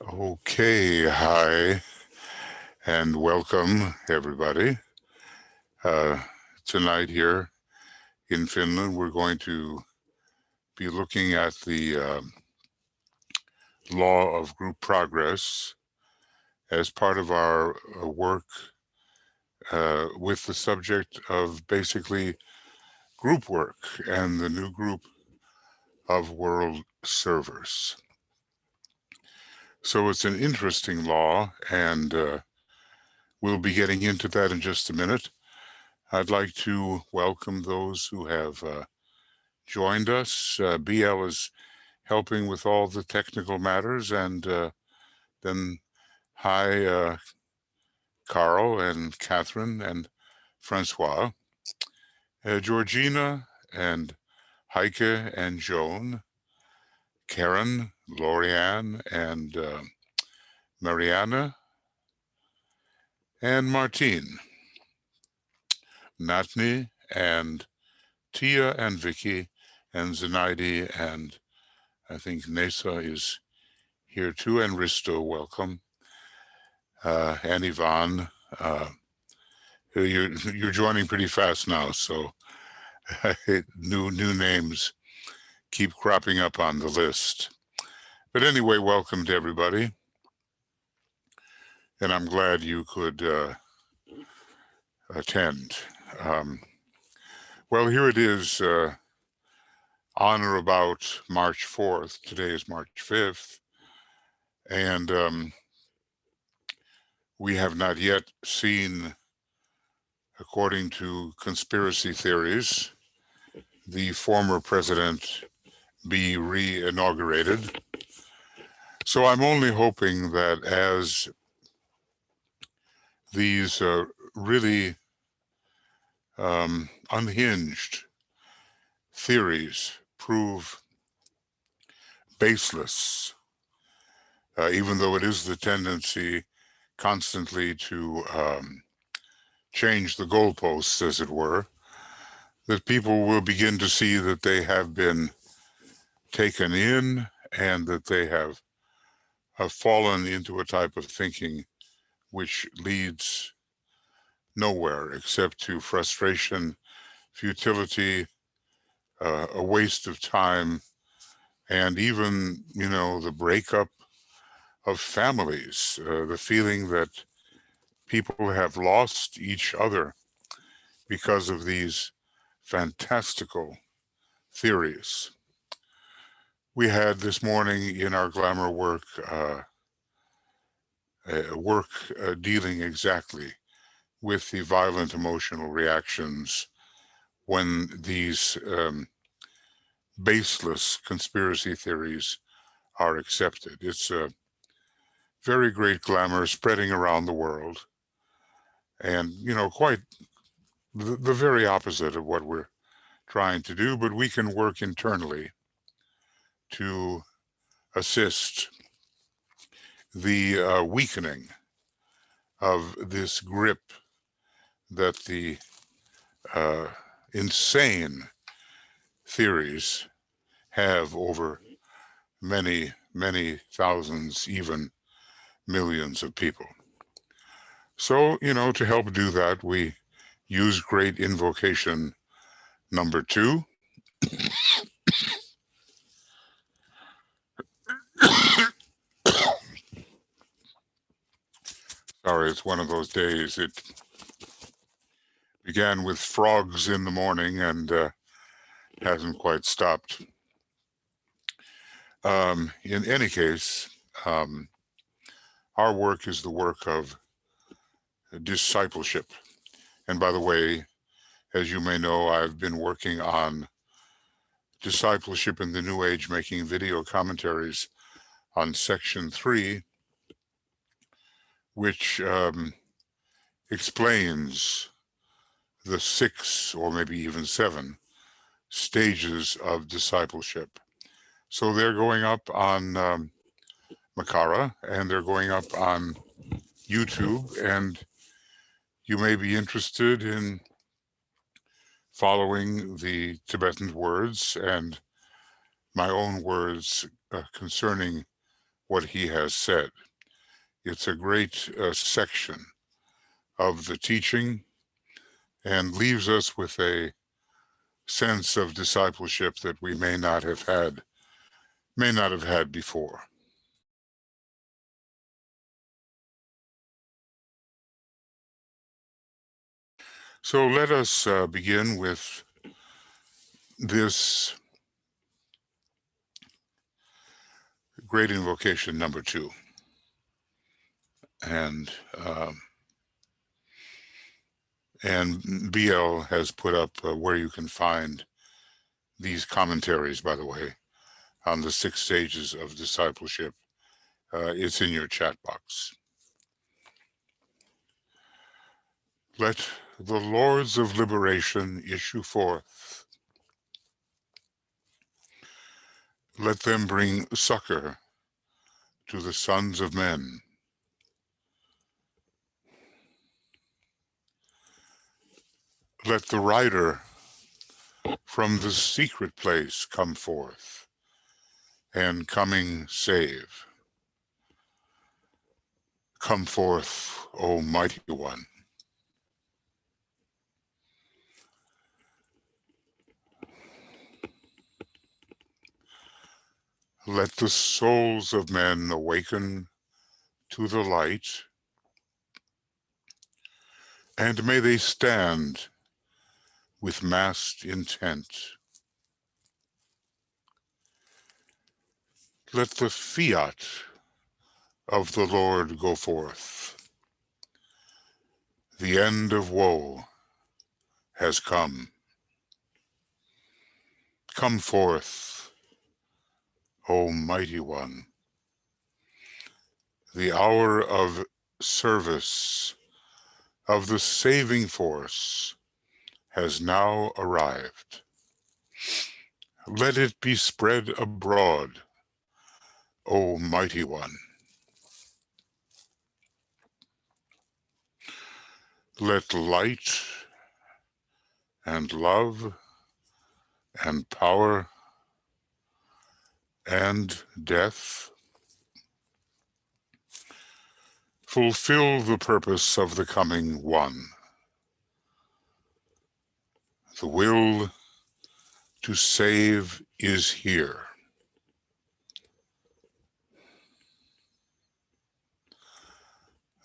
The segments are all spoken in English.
Okay, hi, and welcome everybody. Uh, Tonight here in Finland, we're going to be looking at the law of group progress as part of our work with the subject of basically group work and the new group of world servers. So it's an interesting law, and we'll be getting into that in just a minute. I'd like to welcome those who have joined us. BL is helping with all the technical matters, and then hi, Carl and Catherine and Francois, Georgina and Heike and Joan, Karen, Lorianne, and Mariana, and Martine, Natni, and Tia, and Vicky, and Zenaidi, and I think Nesa is here too, and Risto, welcome. And Ivan, you're joining pretty fast now, so new names keep cropping up on the list. But anyway, welcome to everybody, and I'm glad you could attend. Um, well, here it is, on or about March 4th. Today is March 5th, and we have not yet seen, according to conspiracy theories, the former president be re-inaugurated. So I'm only hoping that as these really unhinged theories prove baseless, even though it is the tendency constantly to change the goalposts, as it were, that people will begin to see that they have been taken in and that they have fallen into a type of thinking which leads nowhere except to frustration, futility, a waste of time, and even, the breakup of families, the feeling that people have lost each other because of these fantastical theories. We had this morning in our glamour work, dealing exactly with the violent emotional reactions when these baseless conspiracy theories are accepted. It's a very great glamour spreading around the world, and quite the very opposite of what we're trying to do, but we can work internally to assist the weakening of this grip that the uh, insane theories have over many thousands, even millions of people. So, to help do that, we use great invocation number 2. Sorry, it's one of those days. It began with frogs in the morning and hasn't quite stopped. In any case, our work is the work of discipleship. And by the way, as you may know, I've been working on discipleship in the New Age, making video commentaries on section 3, which explains the 6 or maybe even 7 stages of discipleship. So they're going up on Makara, and they're going up on YouTube, and you may be interested in following the Tibetan words and my own words concerning what he has said. It's a great section of the teaching and leaves us with a sense of discipleship that we may not have had before. So let us begin with this great invocation number 2. And BL has put up where you can find these commentaries, by the way, on the 6 stages of discipleship. It's in your chat box. Let the lords of liberation issue forth. Let them bring succor to the sons of men. Let the rider from the secret place come forth, and coming save. Come forth, O mighty one. Let the souls of men awaken to the light, and may they stand with massed intent. Let the fiat of the Lord go forth. The end of woe has come. Come forth, O mighty one. The hour of service of the saving force has now arrived. Let it be spread abroad, O mighty one. Let light and love and power and death fulfill the purpose of the coming one. The will to save is here.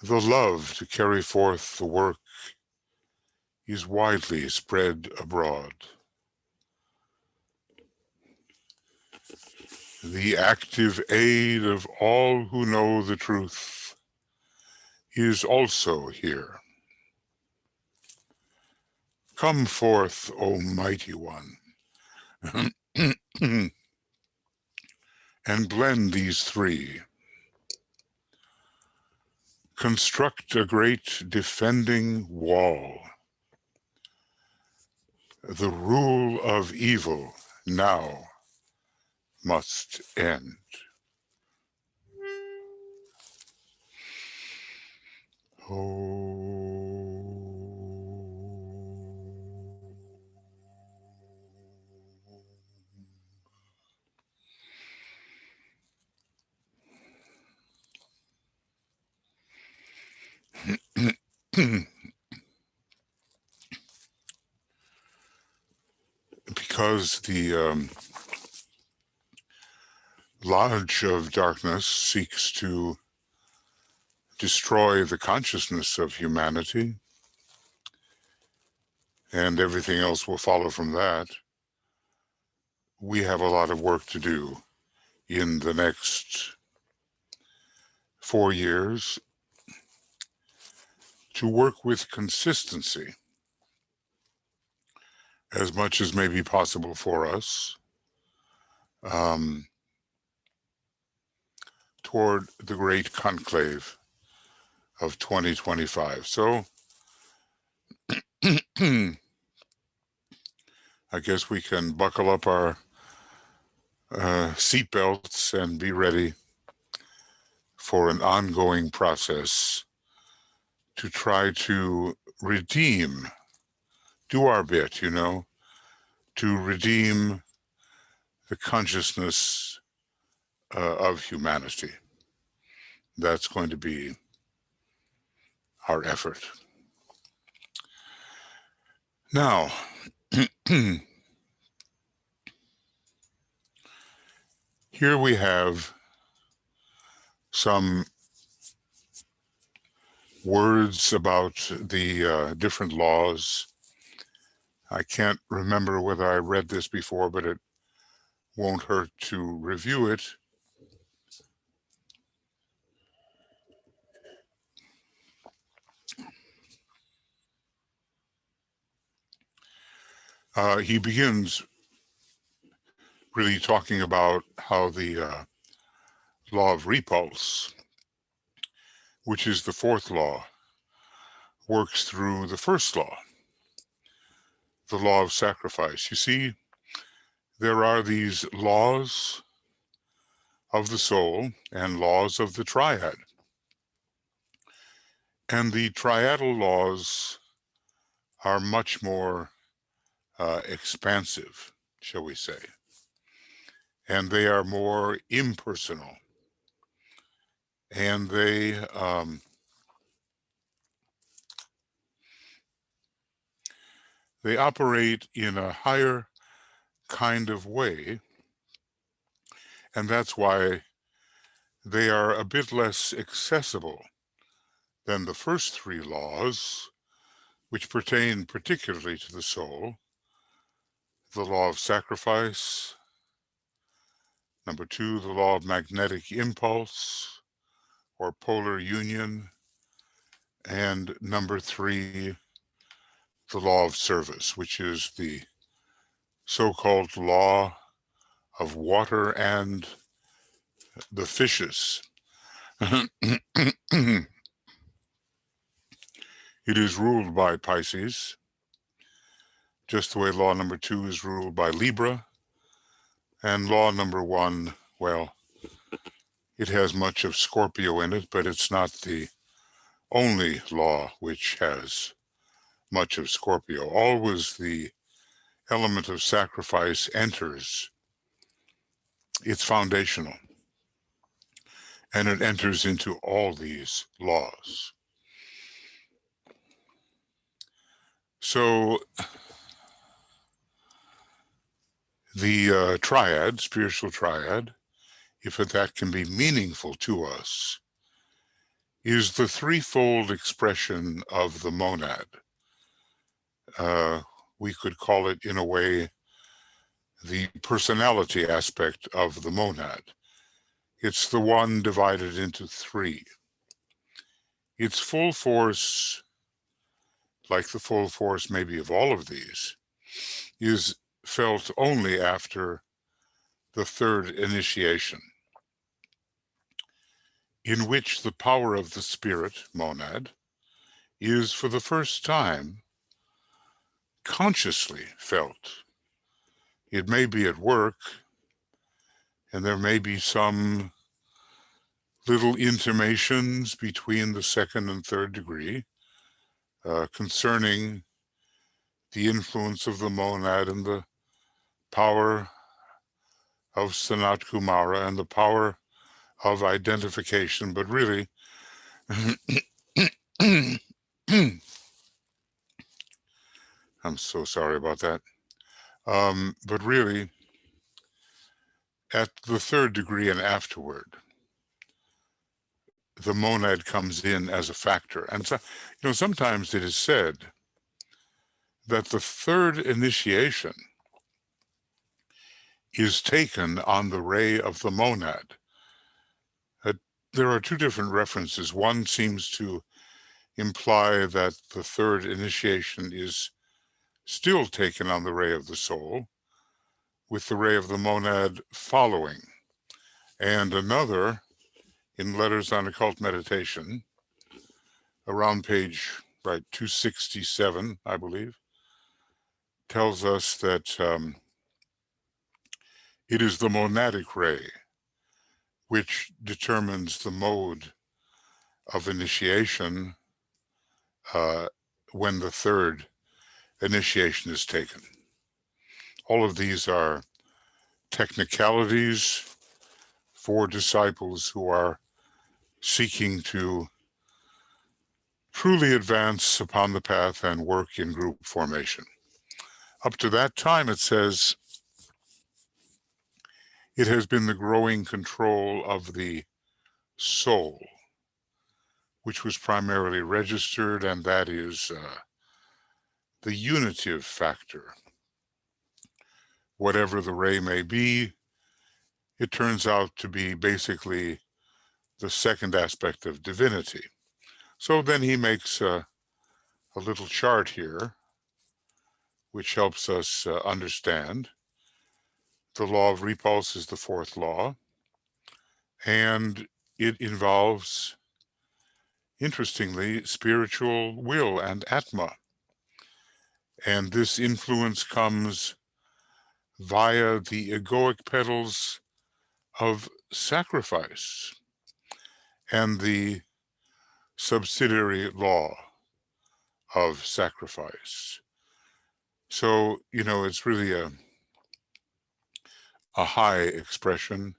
The love to carry forth the work is widely spread abroad. The active aid of all who know the truth is also here. Come forth, O mighty one, and blend these 3. Construct a great defending wall. The rule of evil now must end. Because the Lodge of Darkness seeks to destroy the consciousness of humanity, and everything else will follow from that, we have a lot of work to do in the next 4 years to work with consistency as much as may be possible for us toward the great conclave of 2025. So I guess we can buckle up our seatbelts and be ready for an ongoing process to try to redeem, do our bit, to redeem the consciousness of humanity. That's going to be our effort. Now, here we have some words about the different laws. I can't remember whether I read this before, but it won't hurt to review it. He begins really talking about how the law of repulse, which is the fourth law, works through the first law, the law of sacrifice. You see, there are these laws of the soul and laws of the triad. And the triadal laws are much more expansive, shall we say. And they are more impersonal. And they operate in a higher kind of way. And that's why they are a bit less accessible than the first three laws, which pertain particularly to the soul: the law of sacrifice, number 2, the law of magnetic impulse or polar union, and number 3, the law of service, which is the so-called law of water and the fishes. It is ruled by Pisces, just the way law number 2 is ruled by Libra, and law number 1, well, it has much of Scorpio in it, but it's not the only law which has much of Scorpio. Always the element of sacrifice enters. It's foundational, and it enters into all these laws. So the triad, spiritual triad, if that can be meaningful to us, is the threefold expression of the monad. We could call it, in a way, the personality aspect of the monad. It's the one divided into three. Its full force, like the full force maybe of all of these, is felt only after the third initiation, in which the power of the spirit, monad, is for the first time consciously felt. It may be at work, and there may be some little intimations between the second and third degree concerning the influence of the monad and the power of Sanat Kumara and the power of identification, but really, I'm so sorry about that. But really, at the third degree and afterward, the monad comes in as a factor. And so, sometimes it is said that the third initiation is taken on the ray of the monad. There are two different references. One seems to imply that the third initiation is still taken on the ray of the soul, with the ray of the monad following. And another, in Letters on Occult Meditation, around page 267, I believe, tells us that it is the monadic ray which determines the mode of initiation when the third initiation is taken. All of these are technicalities for disciples who are seeking to truly advance upon the path and work in group formation. Up to that time, it says, it has been the growing control of the soul, which was primarily registered, and that is the unitive factor. Whatever the ray may be, it turns out to be basically the second aspect of divinity. So then he makes a little chart here, which helps us understand. The law of repulse is the fourth law, and it involves, interestingly, spiritual will and atma. And this influence comes via the egoic petals of sacrifice and the subsidiary law of sacrifice. So, it's really a high expression.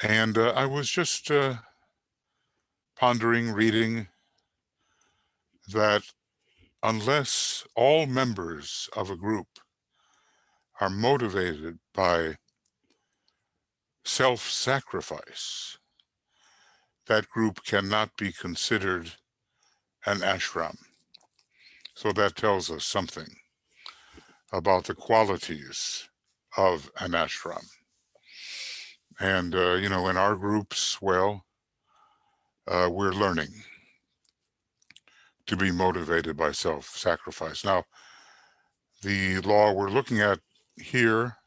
And I was just pondering, reading that unless all members of a group are motivated by self-sacrifice, that group cannot be considered an ashram. So that tells us something about the qualities of an ashram. And, in our groups, well, we're learning to be motivated by self-sacrifice. Now, the law we're looking at here,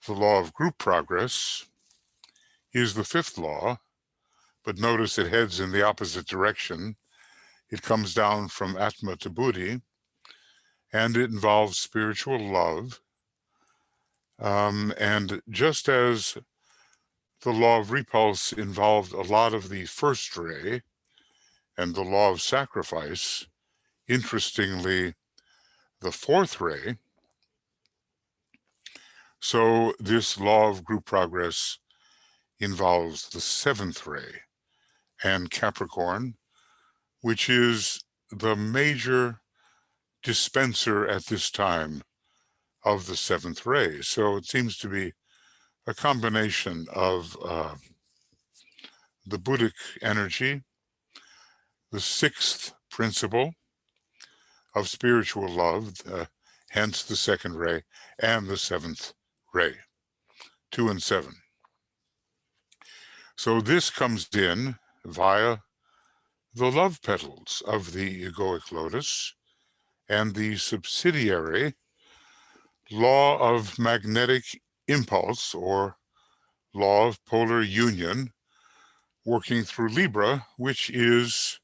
the law of group progress, is the fifth law, but notice it heads in the opposite direction. It comes down from atma to buddhi, and it involves spiritual love. And just as the law of repulse involved a lot of the first ray, and the law of sacrifice, interestingly, the fourth ray, so this law of group progress involves the seventh ray and Capricorn, which is the major dispenser at this time of the seventh ray. So it seems to be a combination of the Buddhic energy, the sixth principle of spiritual love, hence the second ray, and the seventh ray, 2 and 7. So this comes in via the love petals of the egoic lotus and the subsidiary law of magnetic impulse, or law of polar union, working through Libra, which is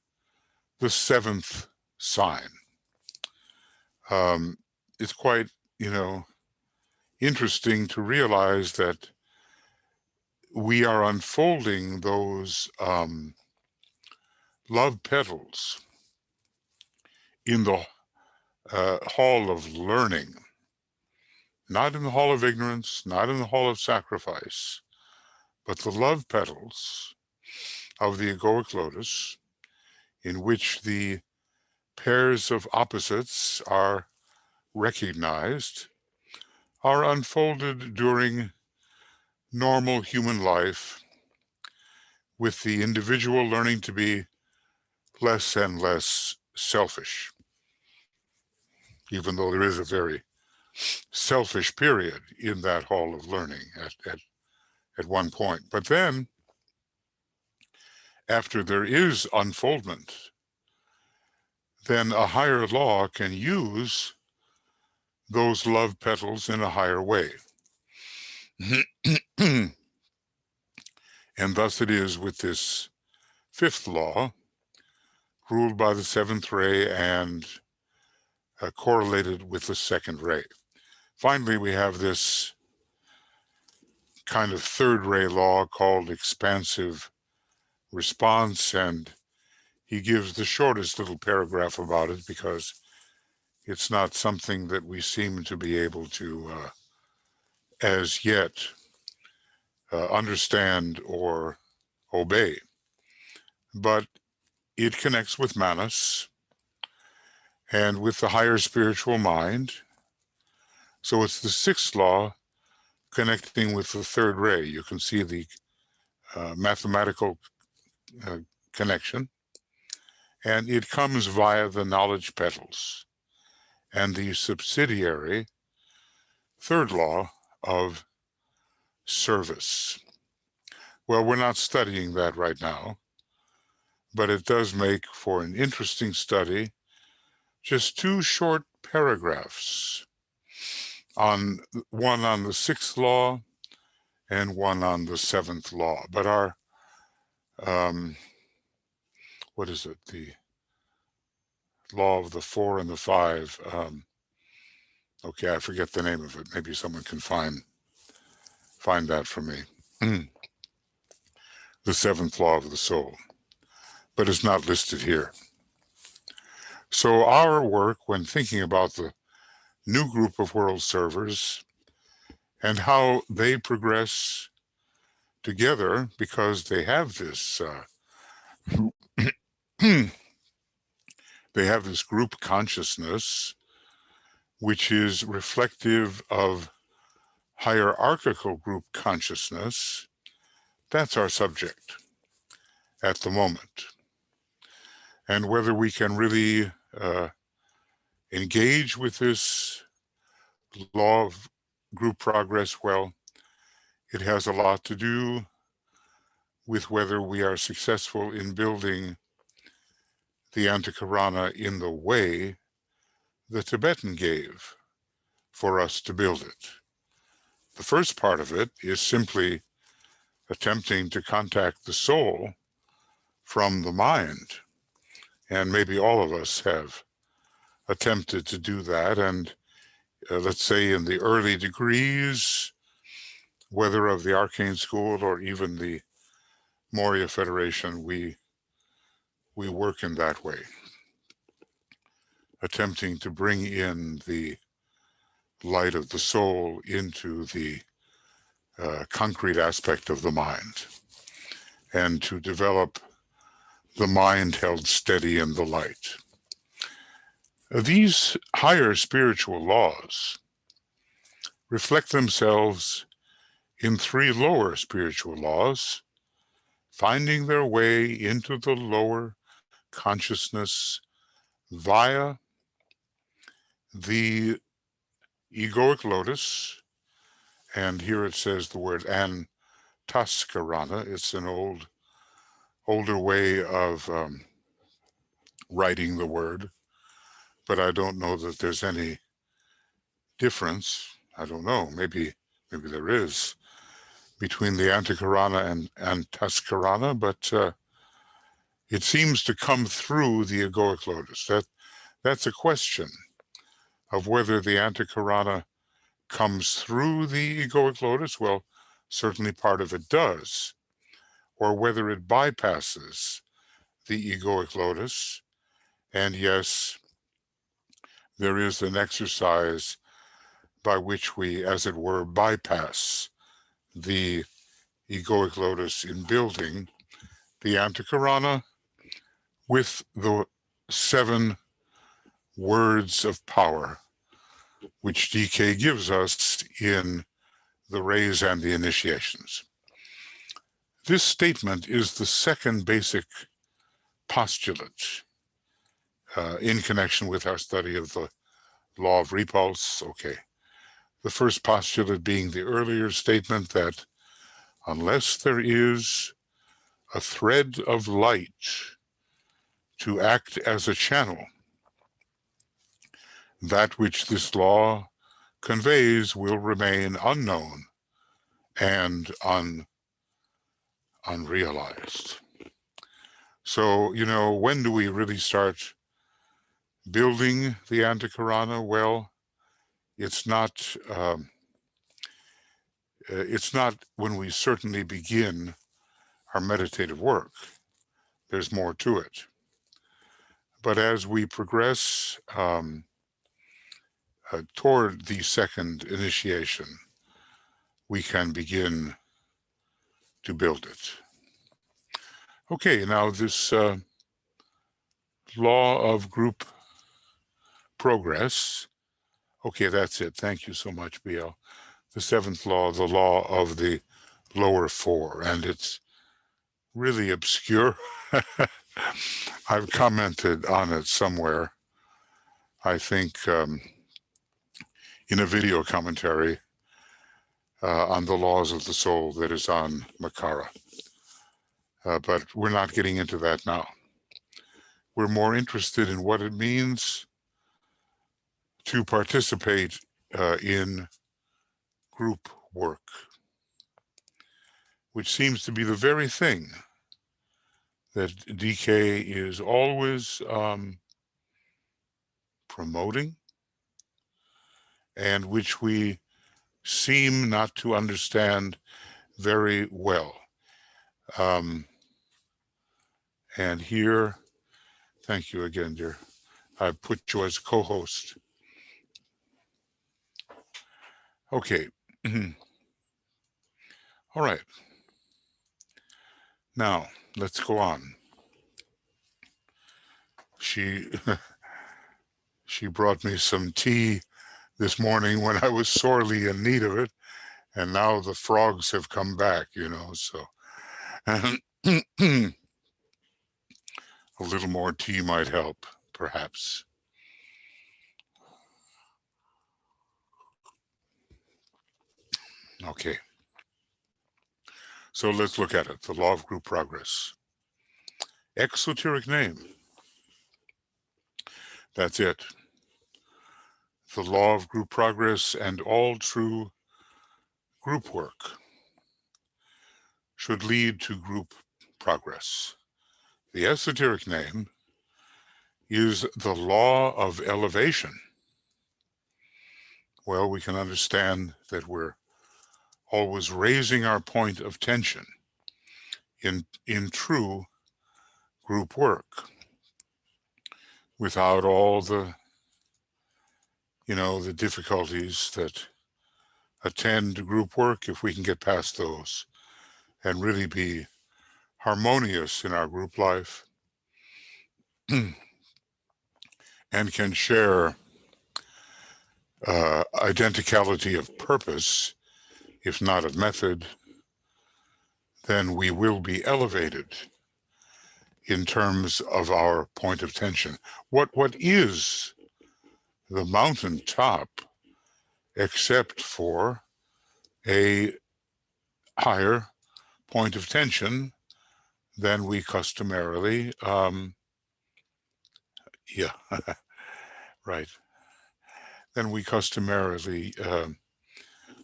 the seventh sign. It's quite, interesting to realize that we are unfolding those love petals in the hall of learning, not in the hall of ignorance, not in the hall of sacrifice, but the love petals of the egoic lotus, in which the pairs of opposites are recognized, are unfolded during normal human life, with the individual learning to be less and less selfish, even though there is a very selfish period in that hall of learning at one point. But then, after there is unfoldment, then a higher law can use those love petals in a higher way. And thus it is with this fifth law, ruled by the seventh ray and correlated with the second ray. Finally, we have this kind of third ray law called expansive response, and he gives the shortest little paragraph about it because it's not something that we seem to be able to as yet understand or obey. but it connects with manas and with the higher spiritual mind. So it's the sixth law connecting with the third ray. You can see the mathematical connection, and it comes via the knowledge petals and the subsidiary third law of service. Well, we're not studying that right now, but it does make for an interesting study. Just two short paragraphs, one on the sixth law and one on the seventh law. But our, what is it? The law of the 4 and the 5. Okay, I forget the name of it. Maybe someone can find that for me. The seventh law of the soul, but it's not listed here. So our work when thinking about the new group of world servers and how they progress together, because they have this they have this group consciousness, which is reflective of hierarchical group consciousness. That's our subject at the moment. And whether we can really engage with this law of group progress, well, it has a lot to do with whether we are successful in building the Antahkarana in the way the Tibetan gave for us to build it. The first part of it is simply attempting to contact the soul from the mind. And maybe all of us have attempted to do that. And let's say in the early degrees, whether of the Arcane School or even the Moria Federation, we work in that way, attempting to bring in the light of the soul into the concrete aspect of the mind, and to develop the mind held steady in the light. These higher spiritual laws reflect themselves in three lower spiritual laws, finding their way into the lower consciousness via the egoic lotus. And here it says the word Antahkarana. It's an older way of writing the word, but I don't know that there's any difference. I don't know, maybe there is, between the Antahkarana and Antahkarana, but it seems to come through the egoic lotus. That's a question of whether the Antahkarana comes through the egoic lotus. Well, certainly part of it does, or whether it bypasses the egoic lotus. And yes, there is an exercise by which we, as it were, bypass the egoic lotus in building the Antahkarana with the 7 words of power, which DK gives us in the rays and the initiations. This statement is the second basic postulate in connection with our study of the Law of Repulse. Okay. The first postulate being the earlier statement that unless there is a thread of light to act as a channel, that which this law conveys will remain unknown and unrealized. So, when do we really start building the Antahkarana? Well, it's not when we certainly begin our meditative work. There's more to it. But as we progress toward the second initiation, we can begin to build it. Okay, now this law of group progress. Okay, that's it. Thank you so much, BL. The seventh law, the law of the lower four, and it's really obscure. I've commented on it somewhere, I think in a video commentary on the laws of the soul that is on Makara. But we're not getting into that now. We're more interested in what it means to participate in group work, which seems to be the very thing that DK is always promoting, and which we seem not to understand very well. And here, thank you again, dear. I've put you as co-host. Okay. All right. Now, let's go on. She brought me some tea this morning when I was sorely in need of it, and now the frogs have come back, you know, so a little more tea might help, perhaps. Okay. So let's look at it, the law of group progress. Exoteric name. That's it. The law of group progress and all true group work should lead to group progress. The esoteric name is the law of elevation. Well, we can understand that we're always raising our point of tension in true group work without all the, the difficulties that attend group work. If we can get past those and really be harmonious in our group life and can share identicality of purpose, if not of method, then we will be elevated in terms of our point of tension. What is the mountaintop except for a higher point of tension than we customarily, right, than we customarily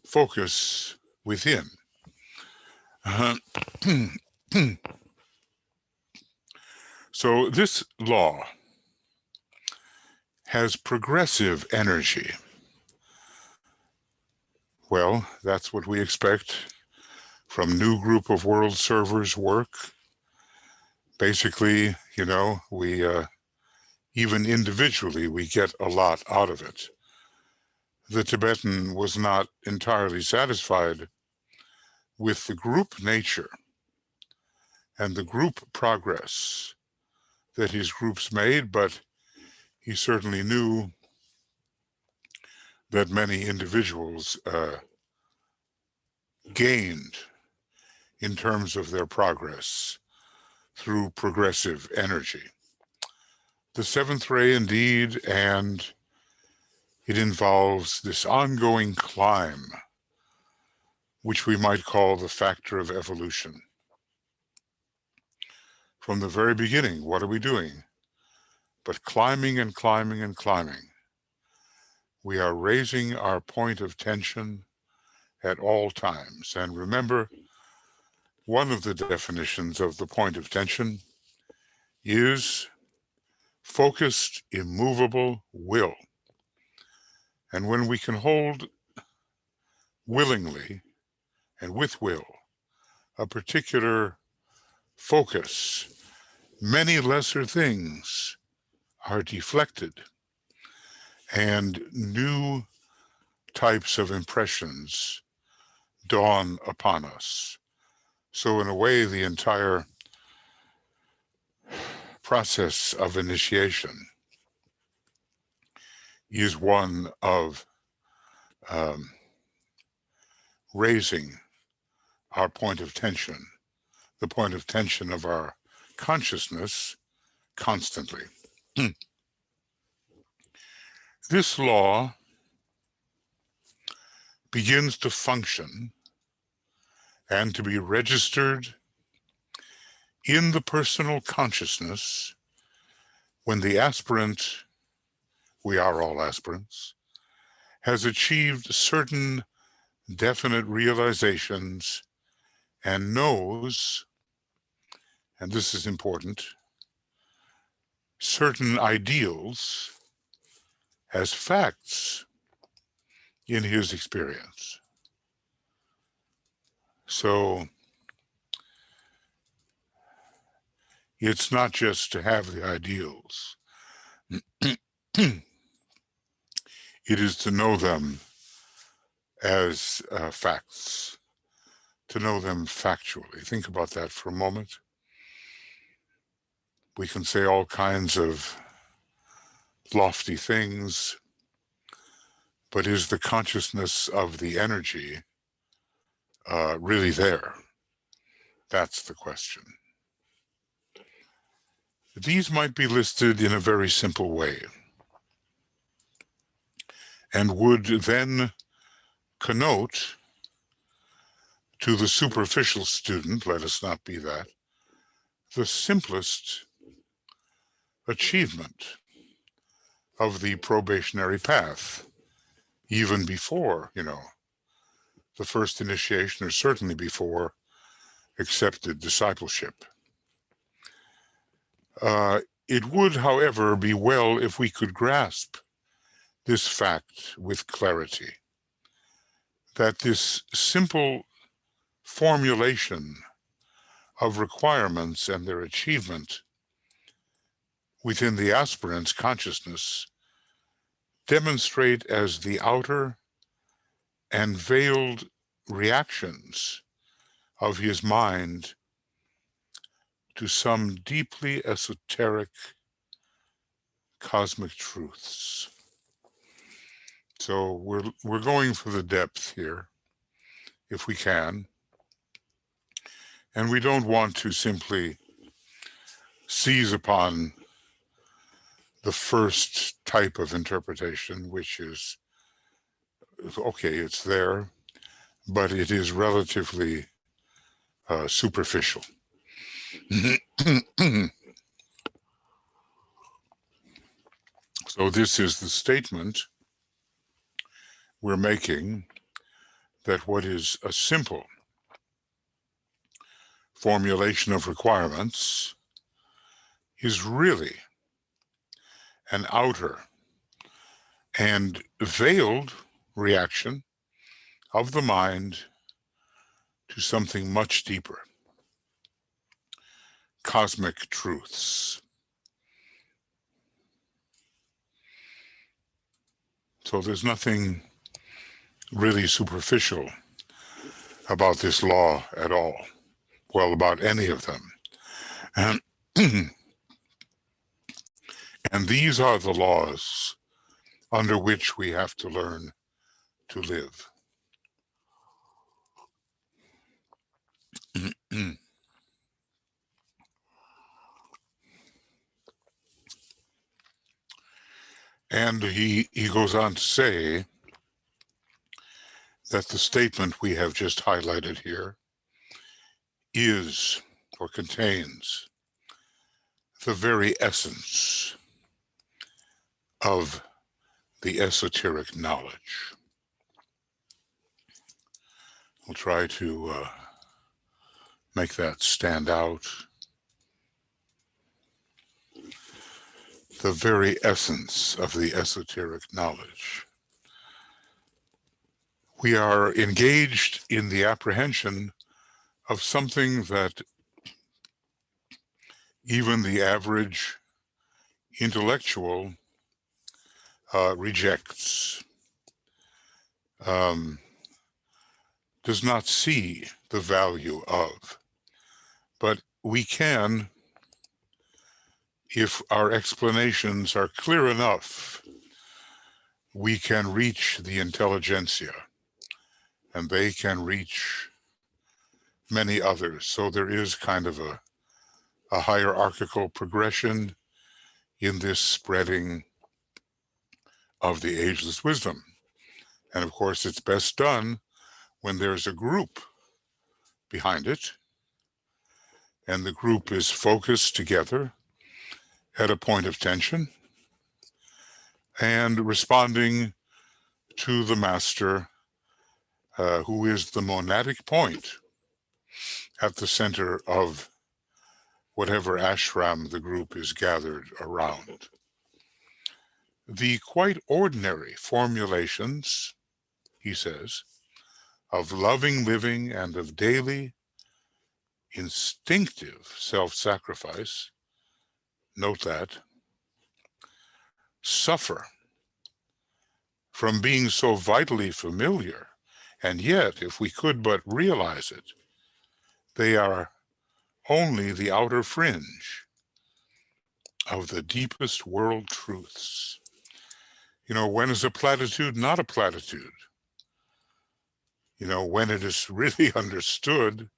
focus within. So this law has progressive energy. Well, that's what we expect from new group of world servers work. Basically, we even individually, we get a lot out of it. The Tibetan was not entirely satisfied with the group nature and the group progress that his groups made, but he certainly knew that many individuals gained in terms of their progress through progressive energy. The seventh ray indeed, and it involves this ongoing climb, which we might call the factor of evolution. From the very beginning, what are we doing? But climbing and climbing and climbing. We are raising our point of tension at all times. And remember, one of the definitions of the point of tension is focused, immovable will. And when we can hold willingly and with will a particular focus, many lesser things are deflected and new types of impressions dawn upon us. So in a way, the entire process of initiation is one of raising our point of tension, the point of tension of our consciousness constantly. This law begins to function and to be registered in the personal consciousness when the aspirant, we are all aspirants, has achieved certain definite realizations and knows, and this is important, certain ideals as facts in his experience. So it's not just to have the ideals. It is to know them as facts, to know them factually. Think about that for a moment. We can say all kinds of lofty things, but is the consciousness of the energy really there? That's the question. These might be listed in a very simple way and would then connote to the superficial student, let us not be that, the simplest achievement of the probationary path, even before, the first initiation, or certainly before accepted discipleship. It would, however, be well if we could grasp this fact with clarity, that this simple formulation of requirements and their achievement within the aspirant's consciousness demonstrate as the outer and veiled reactions of his mind to some deeply esoteric cosmic truths. So we're going for the depth here, if we can. And we don't want to simply seize upon the first type of interpretation, which is, okay, it's there, but it is relatively superficial. So this is the statement we're making, that what is a simple formulation of requirements is really an outer and veiled reaction of the mind to something much deeper, cosmic truths. So there's nothing really superficial about this law at all. Well, about any of them. And, and these are the laws under which we have to learn to live. And he goes on to say that the statement we have just highlighted here is, or contains, the very essence of the esoteric knowledge. I'll try to make that stand out. The very essence of the esoteric knowledge. We are engaged in the apprehension of something that even the average intellectual rejects, does not see the value of. But we can if our explanations are clear enough, we can reach the intelligentsia, and they can reach many others. So there is kind of a hierarchical progression in this spreading of the ageless wisdom. And of course, it's best done when there's a group behind it, and the group is focused together at a point of tension and responding to the master, who is the monadic point at the center of whatever ashram the group is gathered around. The quite ordinary formulations, he says, of loving living and of daily instinctive self-sacrifice, note that, suffer from being so vitally familiar, and yet, if we could but realize it, they are only the outer fringe of the deepest world truths. You know, when is a platitude not a platitude? You know, when it is really understood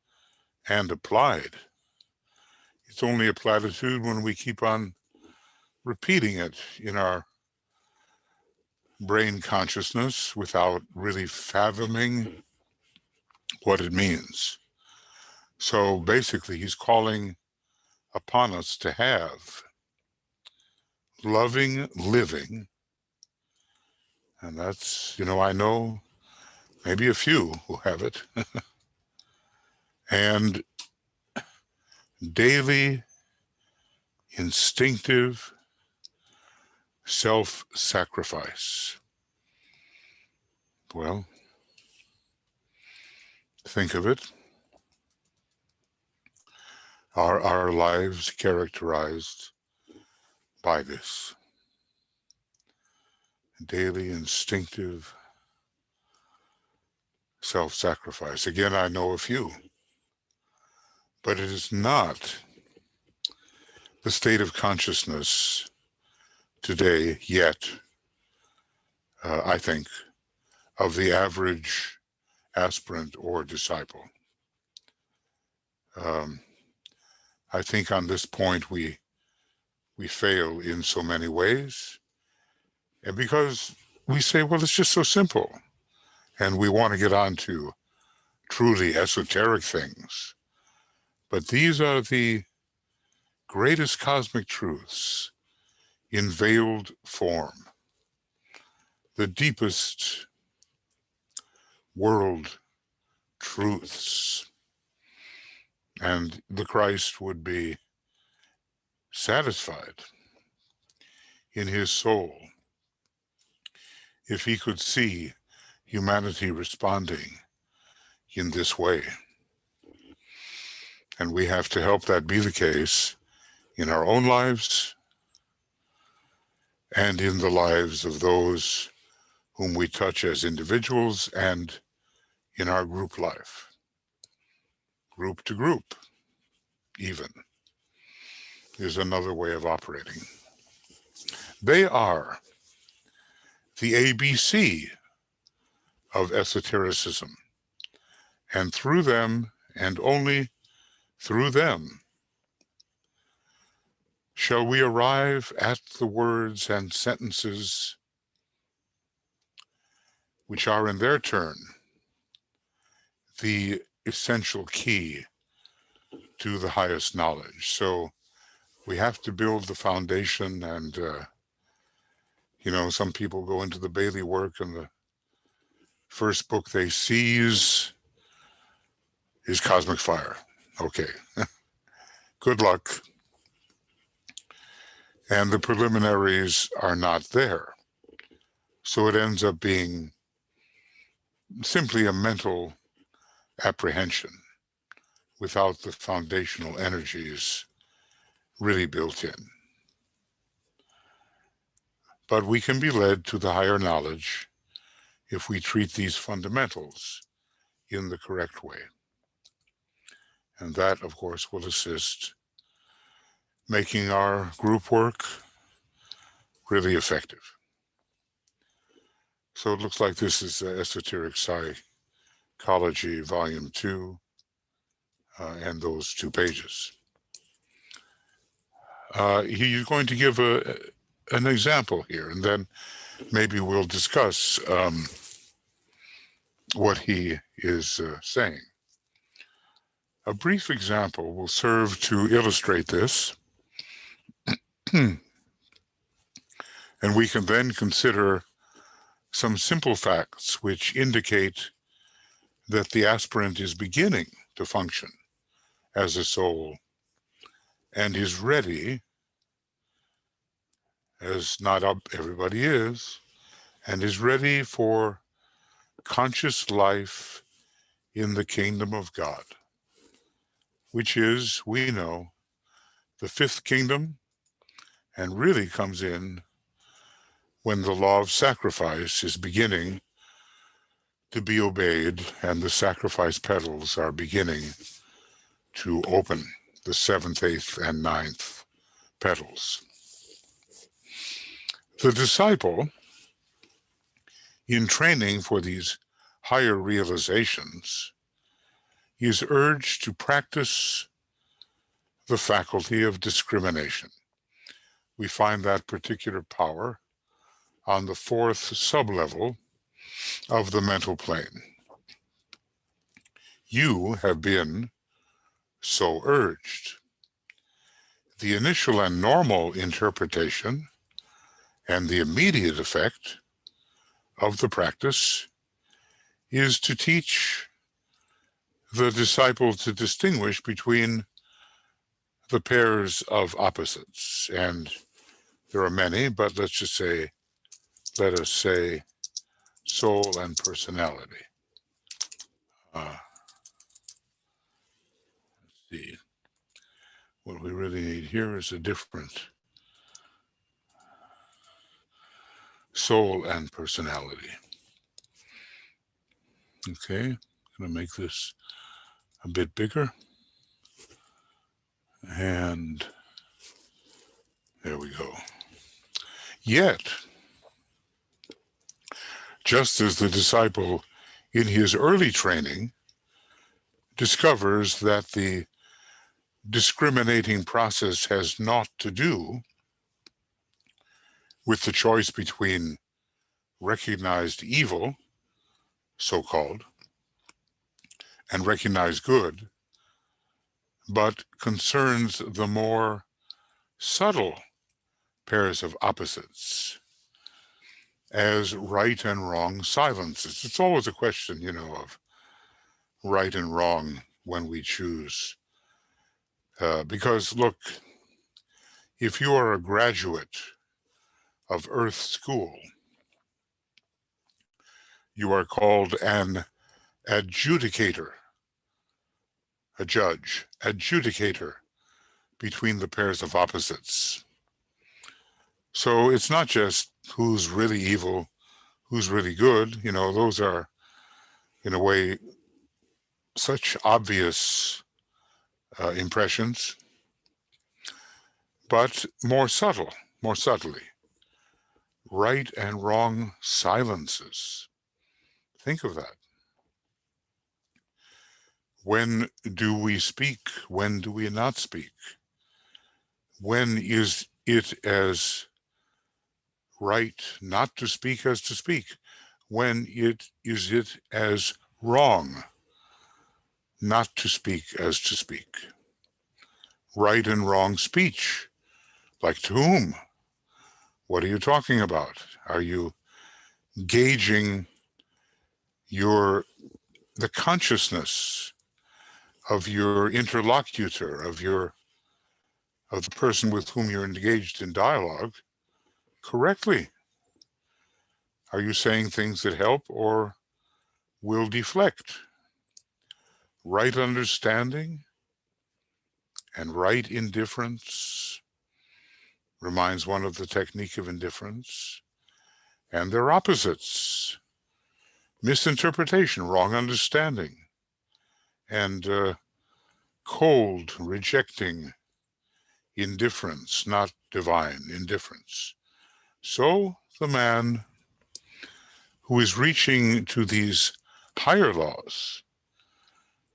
and applied. It's only a platitude when we keep on repeating it in our brain consciousness without really fathoming what it means. So basically, he's calling upon us to have loving living. And that's, you know, I know maybe a few who have it. And daily instinctive self-sacrifice. Well, think of it. Are our lives characterized by this? Daily instinctive self-sacrifice. Again, I know a few, but it is not the state of consciousness today yet, I think, of the average aspirant or disciple. I think on this point we fail in so many ways, and because we say, well, it's just so simple, and we want to get on to truly esoteric things. But these are the greatest cosmic truths in veiled form, the deepest world truths. And the Christ would be satisfied in his soul if he could see humanity responding in this way. And we have to help that be the case in our own lives and in the lives of those whom we touch as individuals and in our group life. Group to group, even, is another way of operating. They are the ABC of esotericism, and through them, and only through them, shall we arrive at the words and sentences which are in their turn the essential key to the highest knowledge. So we have to build the foundation, and you know, some people go into the Bailey work and the first book they seize is Cosmic Fire. Okay, good luck. And the preliminaries are not there. So it ends up being simply a mental apprehension without the foundational energies really built in. But we can be led to the higher knowledge if we treat these fundamentals in the correct way. And that, of course, will assist making our group work really effective. So it looks like this is Esoteric Psychology, Volume 2, and those 2 pages. He's going to give an example here, and then maybe we'll discuss what he is saying. A brief example will serve to illustrate this, and we can then consider some simple facts which indicate that the aspirant is beginning to function as a soul and is ready, as not everybody is, and is ready for conscious life in the kingdom of God, which is, we know, the 5th kingdom, and really comes in when the law of sacrifice is beginning to be obeyed and the sacrifice petals are beginning to open, the 7th, 8th, and 9th petals. The disciple, in training for these higher realizations, is urged to practice the faculty of discrimination. We find that particular power on the 4th sublevel of the mental plane. You have been so urged. The initial and normal interpretation and the immediate effect of the practice is to teach the disciple to distinguish between the pairs of opposites. And there are many, but let us say soul and personality. Let's see. What we really need here is a different soul and personality. Okay, I'm going to make this a bit bigger. And there we go. Yet, just as the disciple in his early training discovers that the discriminating process has naught to do with the choice between recognized evil, so-called, and recognized good, but concerns the more subtle pairs of opposites as right and wrong silences. It's always a question, of right and wrong when we choose. Because look, if you are a graduate of Earth School, you are called an adjudicator, a judge, adjudicator between the pairs of opposites. So it's not just who's really evil, who's really good. Those are, in a way, such obvious impressions, but more subtly, right and wrong silences. Think of that. When do we speak? When do we not speak? When is it as right not to speak as to speak? When is it as wrong not to speak as to speak? Right and wrong speech. Like to whom? What are you talking about? Are you gauging the consciousness of your interlocutor, of the person with whom you're engaged in dialogue correctly? Are you saying things that help or will deflect? Right understanding and right indifference reminds one of the technique of indifference, and their opposites: misinterpretation, wrong understanding, and cold, rejecting indifference, not divine indifference. So the man who is reaching to these higher laws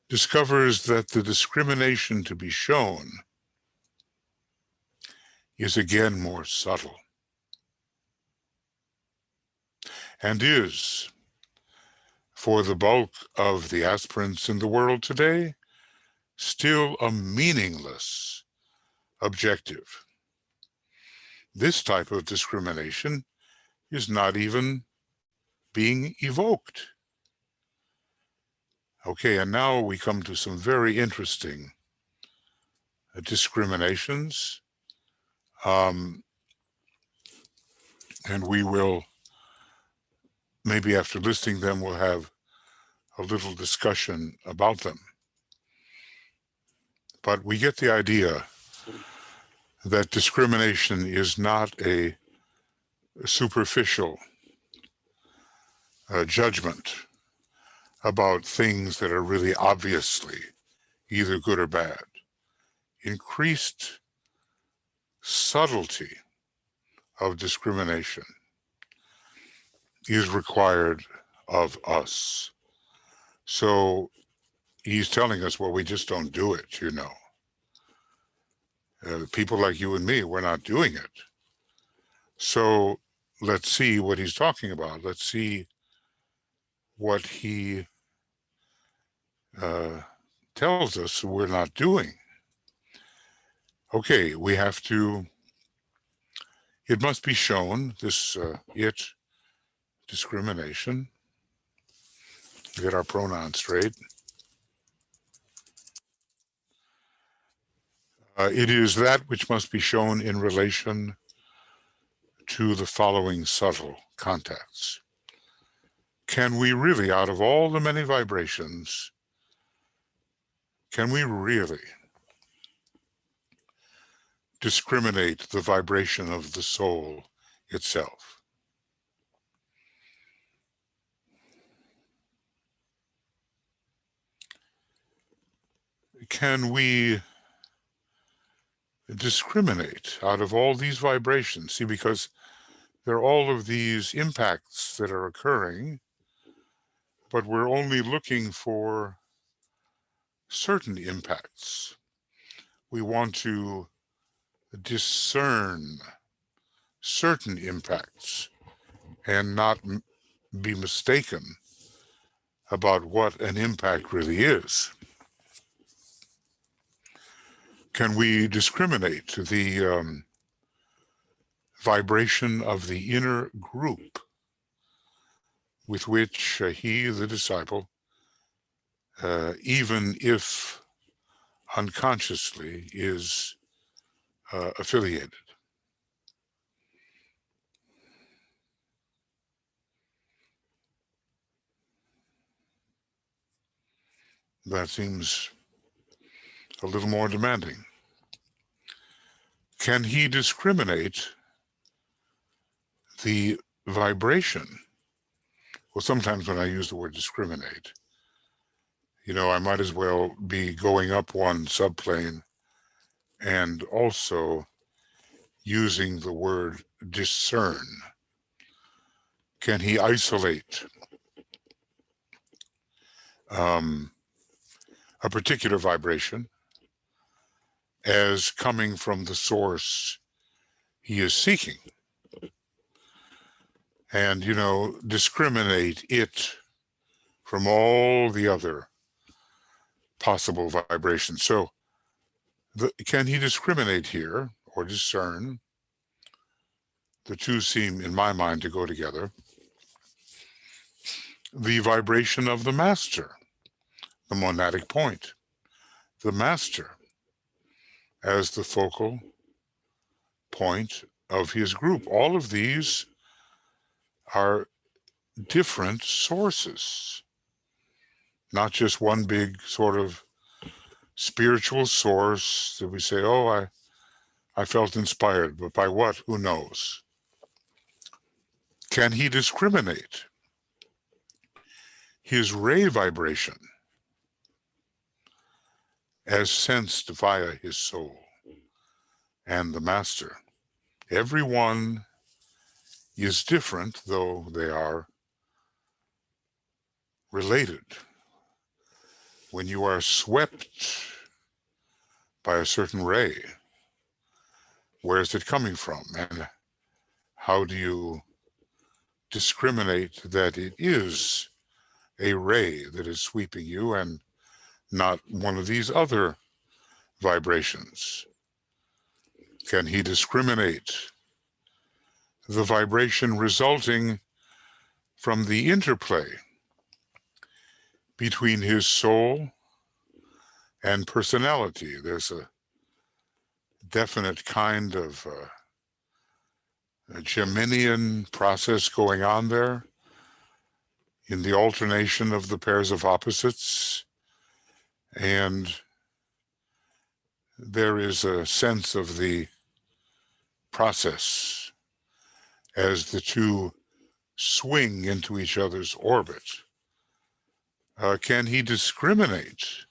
discovers that the discrimination to be shown is again more subtle, and is, for the bulk of the aspirants in the world today, still a meaningless objective. This type of discrimination is not even being evoked. Okay, and now we come to some very interesting discriminations. And we will, maybe after listing them, we'll have a little discussion about them. But we get the idea that discrimination is not a superficial judgment about things that are really obviously either good or bad. Increased subtlety of discrimination is required of us. So he's telling us, well, we just don't do it, you know. People like you and me, we're not doing it. So let's see what he's talking about. Let's see what he tells us we're not doing. Okay, we have to, it must be shown, this discrimination, get our pronouns straight. It is that which must be shown in relation to the following subtle contacts. Can we really, out of all the many vibrations, can we really discriminate the vibration of the soul itself? Can we discriminate out of all these vibrations? See, because there are all of these impacts that are occurring, but we're only looking for certain impacts. We want to discern certain impacts and not be mistaken about what an impact really is. Can we discriminate the vibration of the inner group with which he, the disciple, even if unconsciously, is affiliated? That seems a little more demanding. Can he discriminate the vibration? Well, sometimes when I use the word discriminate, you know, I might as well be going up one subplane and also using the word discern. Can he isolate a particular vibration as coming from the source he is seeking? And, you know, discriminate it from all the other possible vibrations. So can he discriminate here, or discern? The two seem, in my mind, to go together. The vibration of the master, the monadic point, the master as the focal point of his group. All of these are different sources, not just one big sort of spiritual source that we say, oh, I felt inspired, but by what? Who knows? Can he discriminate his ray vibration as sensed via his soul and the master. Everyone is different, though they are related. When you are swept by a certain ray, where is it coming from? And how do you discriminate that it is a ray that is sweeping you and not one of these other vibrations? Can he discriminate the vibration resulting from the interplay between his soul and personality? There's a definite kind of a Geminian process going on there in the alternation of the pairs of opposites, and there is a sense of the process as the two swing into each other's orbit. Can he discriminate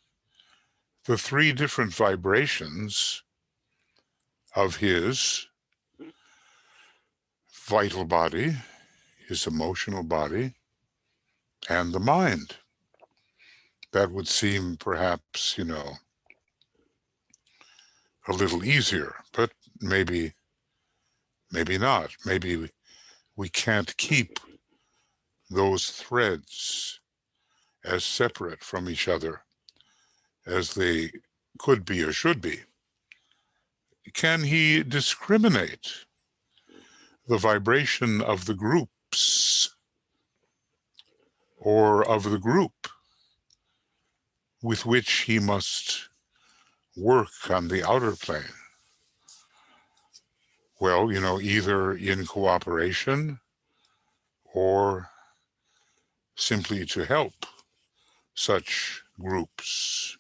the three different vibrations of his vital body, his emotional body, and the mind? That would seem perhaps, a little easier, but maybe not. Maybe we can't keep those threads as separate from each other as they could be or should be. Can he discriminate the vibration of the groups or of the group with which he must work on the outer plane? Well, either in cooperation or simply to help such groups.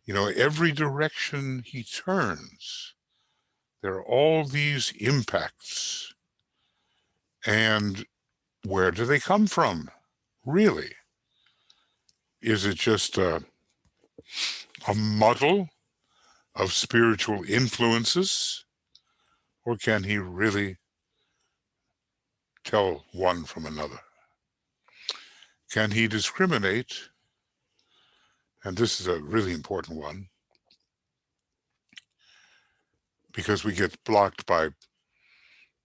Every direction he turns, there are all these impacts. And where do they come from, really? Is it just a muddle of spiritual influences? Or can he really tell one from another? Can he discriminate? And this is a really important one, because we get blocked by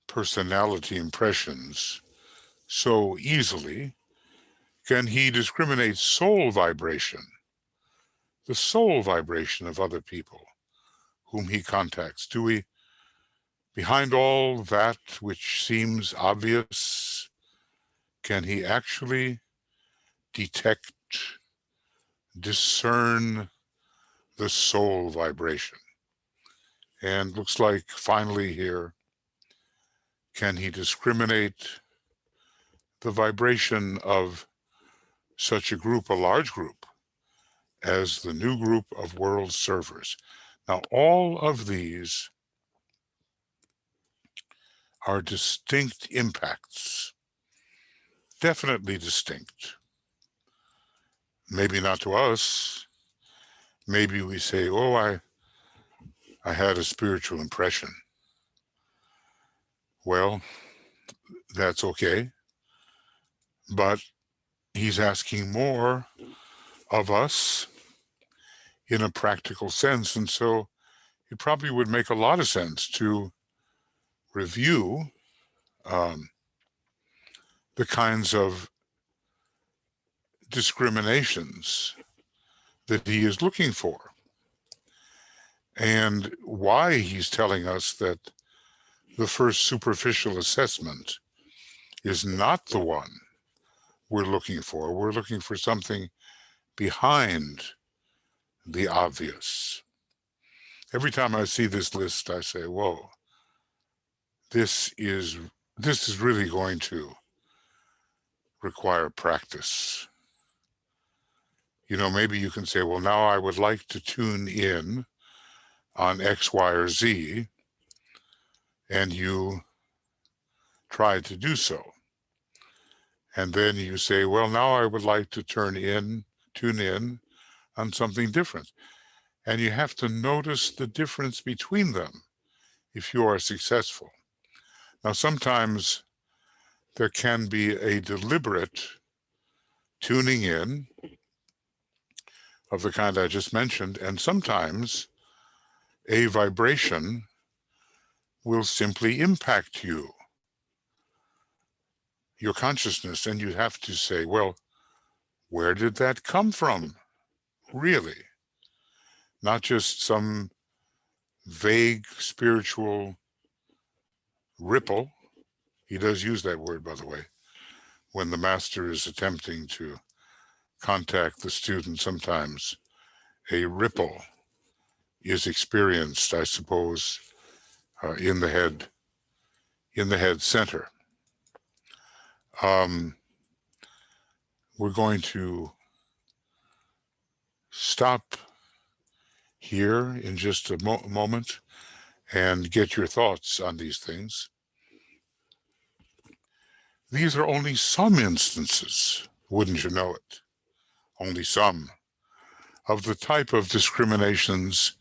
personality impressions so easily. Can he discriminate soul vibration, the soul vibration of other people whom he contacts? Do we, behind all that which seems obvious, can he actually detect, discern the soul vibration? And looks like finally here, can he discriminate the vibration of such a group, a large group, as the new group of world servers? Now, all of these are distinct impacts, definitely distinct. Maybe not to us. Maybe we say, oh, I had a spiritual impression. Well, that's okay. But he's asking more of us in a practical sense. And so it probably would make a lot of sense to review the kinds of discriminations that he is looking for, and why he's telling us that the first superficial assessment is not the one we're looking for. We're looking for something behind the obvious. Every time I see this list, I say, whoa, this is really going to require practice. Maybe you can say, well, now I would like to tune in on X, Y, or Z, and you try to do so. And then you say, well, now I would like to tune in on something different. And you have to notice the difference between them if you are successful. Now, sometimes there can be a deliberate tuning in of the kind I just mentioned, and sometimes a vibration will simply impact you, your consciousness, and you have to say, well, where did that come from? Really? Not just some vague spiritual ripple. He does use that word, by the way, when the master is attempting to contact the student. Sometimes a ripple is experienced, I suppose, in the head center. We're going to stop here in just a moment and get your thoughts on these things. These are only some instances, wouldn't you know it? Only some of the type of discriminations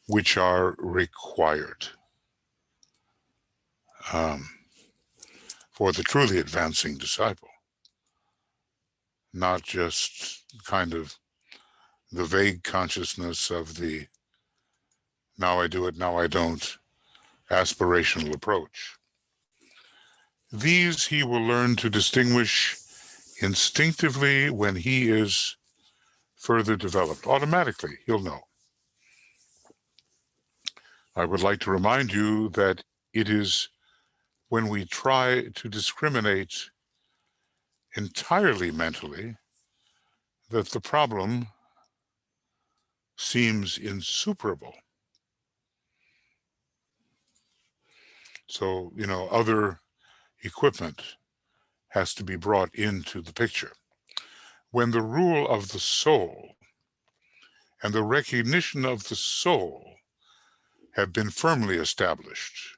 which are required for the truly advancing disciple, not just kind of the vague consciousness of the now I do it, now I don't aspirational approach. These he will learn to distinguish instinctively when he is further developed. Automatically, he'll know. I would like to remind you that it is when we try to discriminate entirely mentally that the problem seems insuperable. So, other equipment has to be brought into the picture. When the rule of the soul and the recognition of the soul have been firmly established,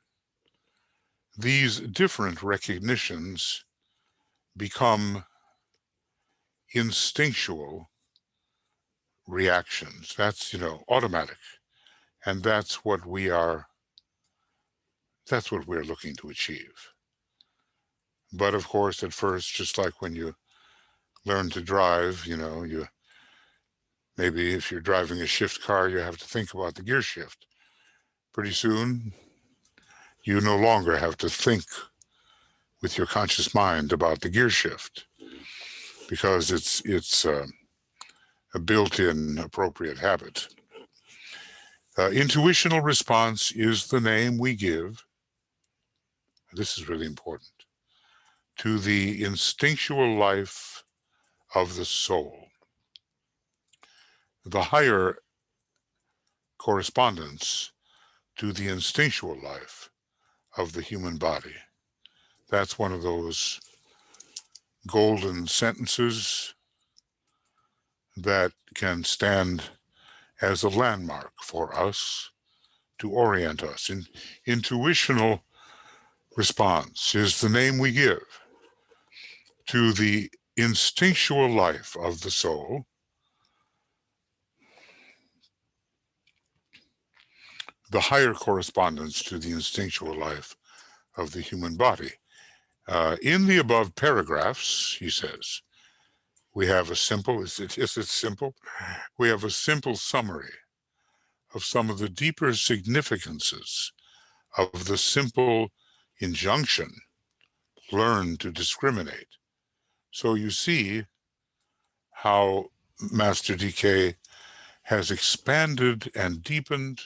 these different recognitions become instinctual reactions. That's, automatic. And that's what we're looking to achieve. But of course, at first, just like when you learn to drive, maybe if you're driving a shift car, you have to think about the gear shift. Pretty soon, you no longer have to think with your conscious mind about the gear shift because it's a built-in appropriate habit. Intuitional response is the name we give, this is really important, to the instinctual life of the soul. The higher correspondence to the instinctual life of the human body. That's one of those golden sentences that can stand as a landmark for us to orient us. Intuitional response is the name we give to the instinctual life of the soul, the higher correspondence to the instinctual life of the human body. In the above paragraphs, he says, we have a simple, is it simple? We have a simple summary of some of the deeper significances of the simple injunction, learn to discriminate. So you see how Master DK has expanded and deepened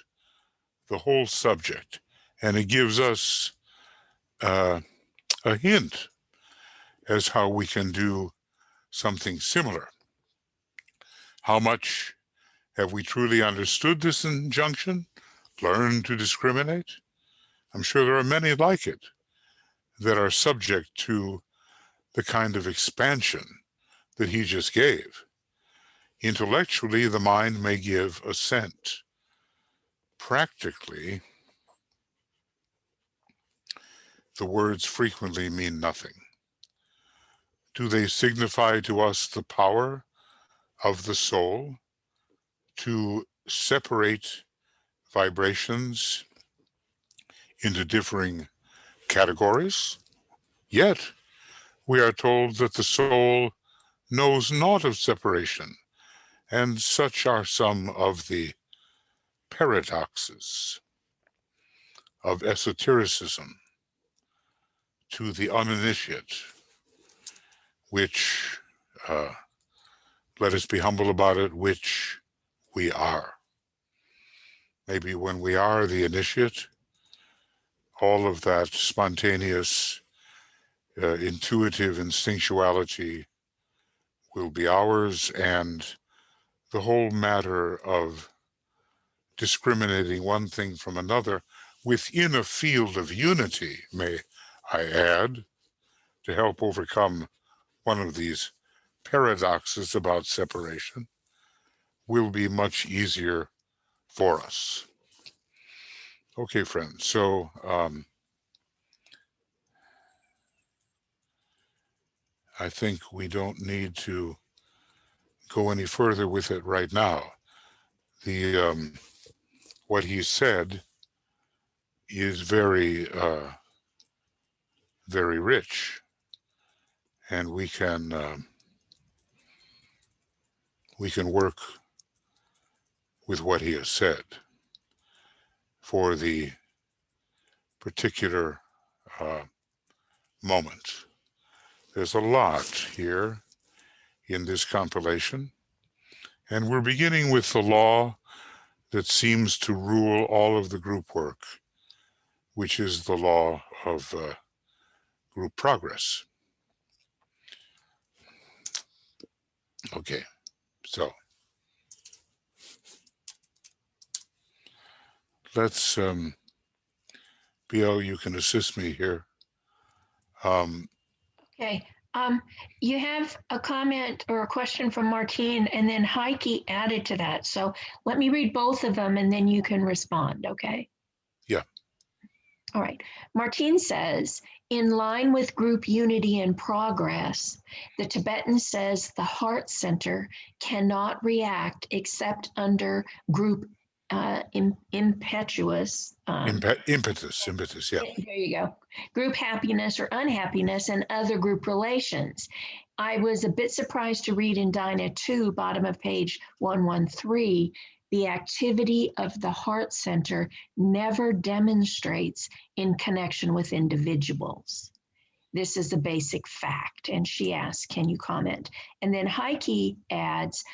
the whole subject, and it gives us a hint as how we can do something similar. How much have we truly understood this injunction? Learn to discriminate? I'm sure there are many like it that are subject to the kind of expansion that he just gave. Intellectually, the mind may give assent. Practically, the words frequently mean nothing. Do they signify to us the power of the soul to separate vibrations into differing categories, yet we are told that the soul knows naught of separation, and such are some of the paradoxes of esotericism to the uninitiate, which, let us be humble about it, which we are. Maybe when we are the initiate, all of that spontaneous, intuitive instinctuality will be ours, and the whole matter of discriminating one thing from another within a field of unity, may I add, to help overcome one of these paradoxes about separation, will be much easier for us. Okay, friends, so I think we don't need to go any further with it right now. The what he said is very, very rich, and we can work with what he has said for the particular moment. There's a lot here in this compilation, and we're beginning with the law that seems to rule all of the group work, which is the law of group progress. Okay, so let's, BL, you can assist me here. Okay. You have a comment or a question from Martine, and then Heike added to that. So let me read both of them, and then you can respond, okay? Yeah. All right. Martine says, in line with group unity and progress, the Tibetan says the heart center cannot react except under group impetus, yeah. There you go. Group happiness or unhappiness and other group relations. I was a bit surprised to read in Dyna 2, bottom of page 113, the activity of the heart center never demonstrates in connection with individuals. This is a basic fact. And she asks, can you comment? And then Heike adds,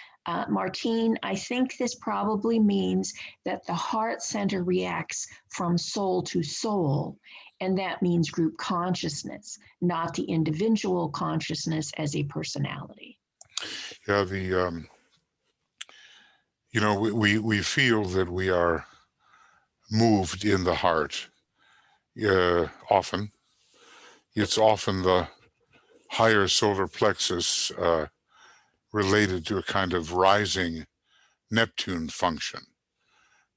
Martine, I think this probably means that the heart center reacts from soul to soul, and that means group consciousness, not the individual consciousness as a personality. Yeah, we feel that we are moved in the heart often. It's often the higher solar plexus related to a kind of rising Neptune function.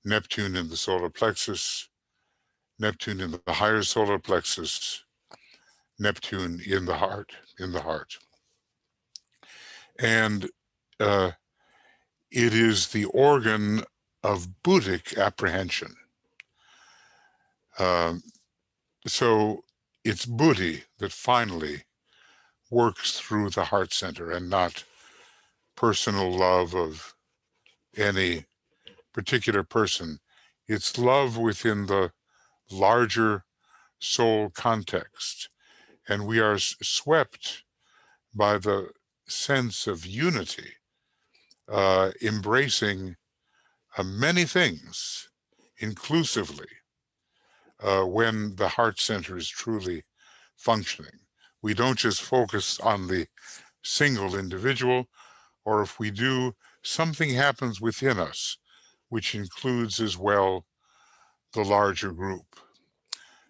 Neptune in the solar plexus, Neptune in the higher solar plexus, Neptune in the heart, And it is the organ of buddhic apprehension. So it's buddhi that finally works through the heart center, and not personal love of any particular person. It's love within the larger soul context. And we are swept by the sense of unity, embracing many things inclusively when the heart center is truly functioning. We don't just focus on the single individual, or if we do, something happens within us, which includes as well the larger group.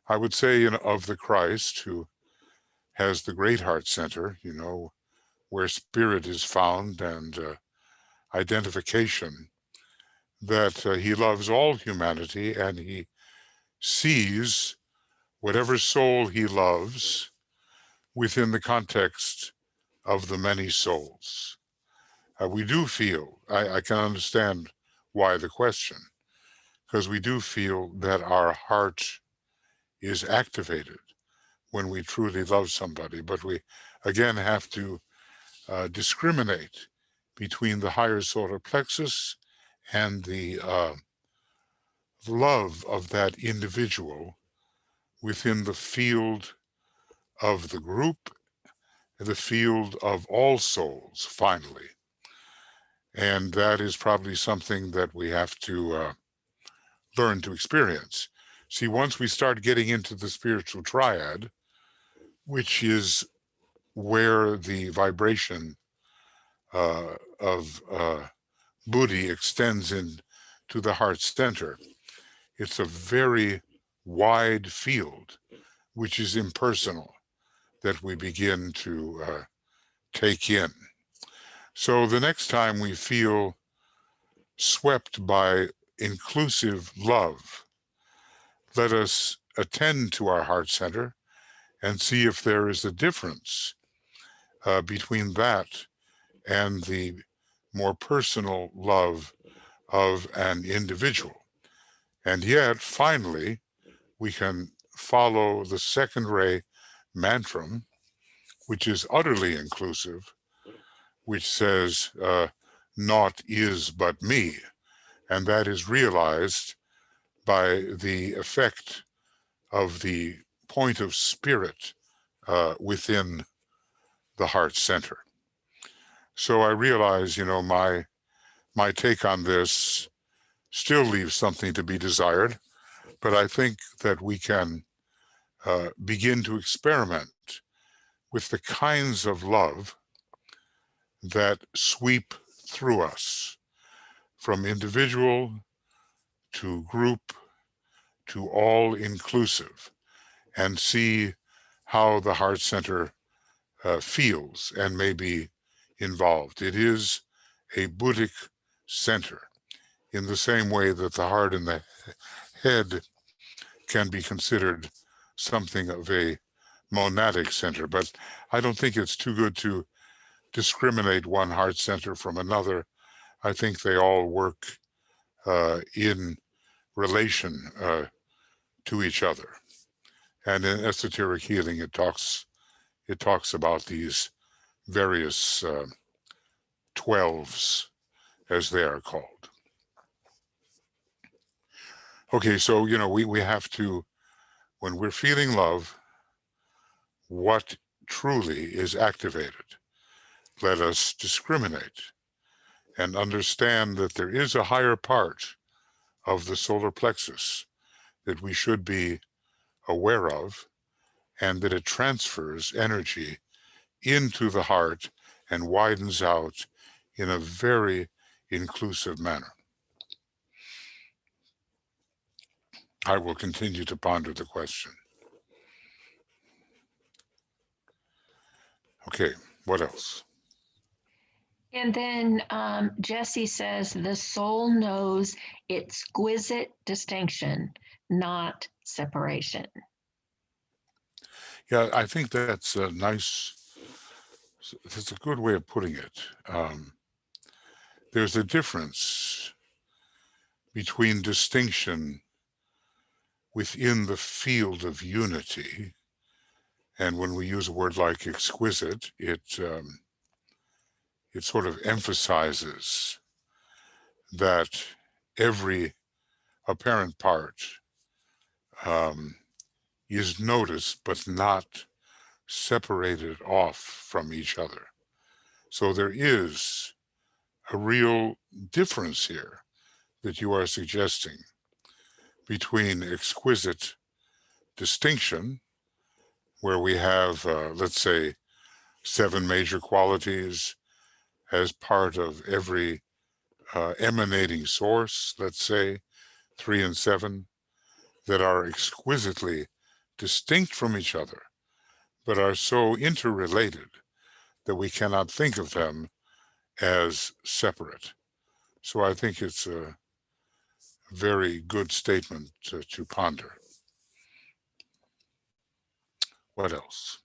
I would say of the Christ, who has the great heart center, where spirit is found and identification, that he loves all humanity, and he sees whatever soul he loves within the context of the many souls. We do feel, I can understand why the question, because we do feel that our heart is activated when we truly love somebody, but we again have to discriminate between the higher solar plexus and the love of that individual within the field of the group, the field of all souls, finally. And that is probably something that we have to learn to experience. See, once we start getting into the spiritual triad, which is where the vibration of buddhi extends into the heart center, it's a very wide field, which is impersonal, that we begin to take in. So the next time we feel swept by inclusive love, let us attend to our heart center and see if there is a difference between that and the more personal love of an individual. And yet, finally, we can follow the second ray mantra, which is utterly inclusive, which says, naught is but me. And that is realized by the effect of the point of spirit within the heart center. So I realize, my take on this still leaves something to be desired, but I think that we can begin to experiment with the kinds of love that sweep through us, from individual to group to all inclusive, and see how the heart center feels and may be involved. It is a Buddhic center, in the same way that the heart and the head can be considered something of a monadic center. But I don't think it's too good to discriminate one heart center from another. I think they all work in relation to each other. And in esoteric healing, it talks about these various 12s, as they are called. Okay, so, we have to, when we're feeling love, what truly is activated? Let us discriminate and understand that there is a higher part of the solar plexus that we should be aware of, and that it transfers energy into the heart and widens out in a very inclusive manner. I will continue to ponder the question. Okay, what else? And then Jesse says the soul knows exquisite distinction, not separation. Yeah, I think that's a good way of putting it. There's a difference between distinction within the field of unity, and when we use a word like exquisite, it sort of emphasizes that every apparent part is noticed but not separated off from each other. So there is a real difference here that you are suggesting between exquisite distinction, where we have, let's say, 7 major qualities as part of every emanating source, let's say 3 and 7, that are exquisitely distinct from each other, but are so interrelated that we cannot think of them as separate. So I think it's a very good statement to ponder. What else?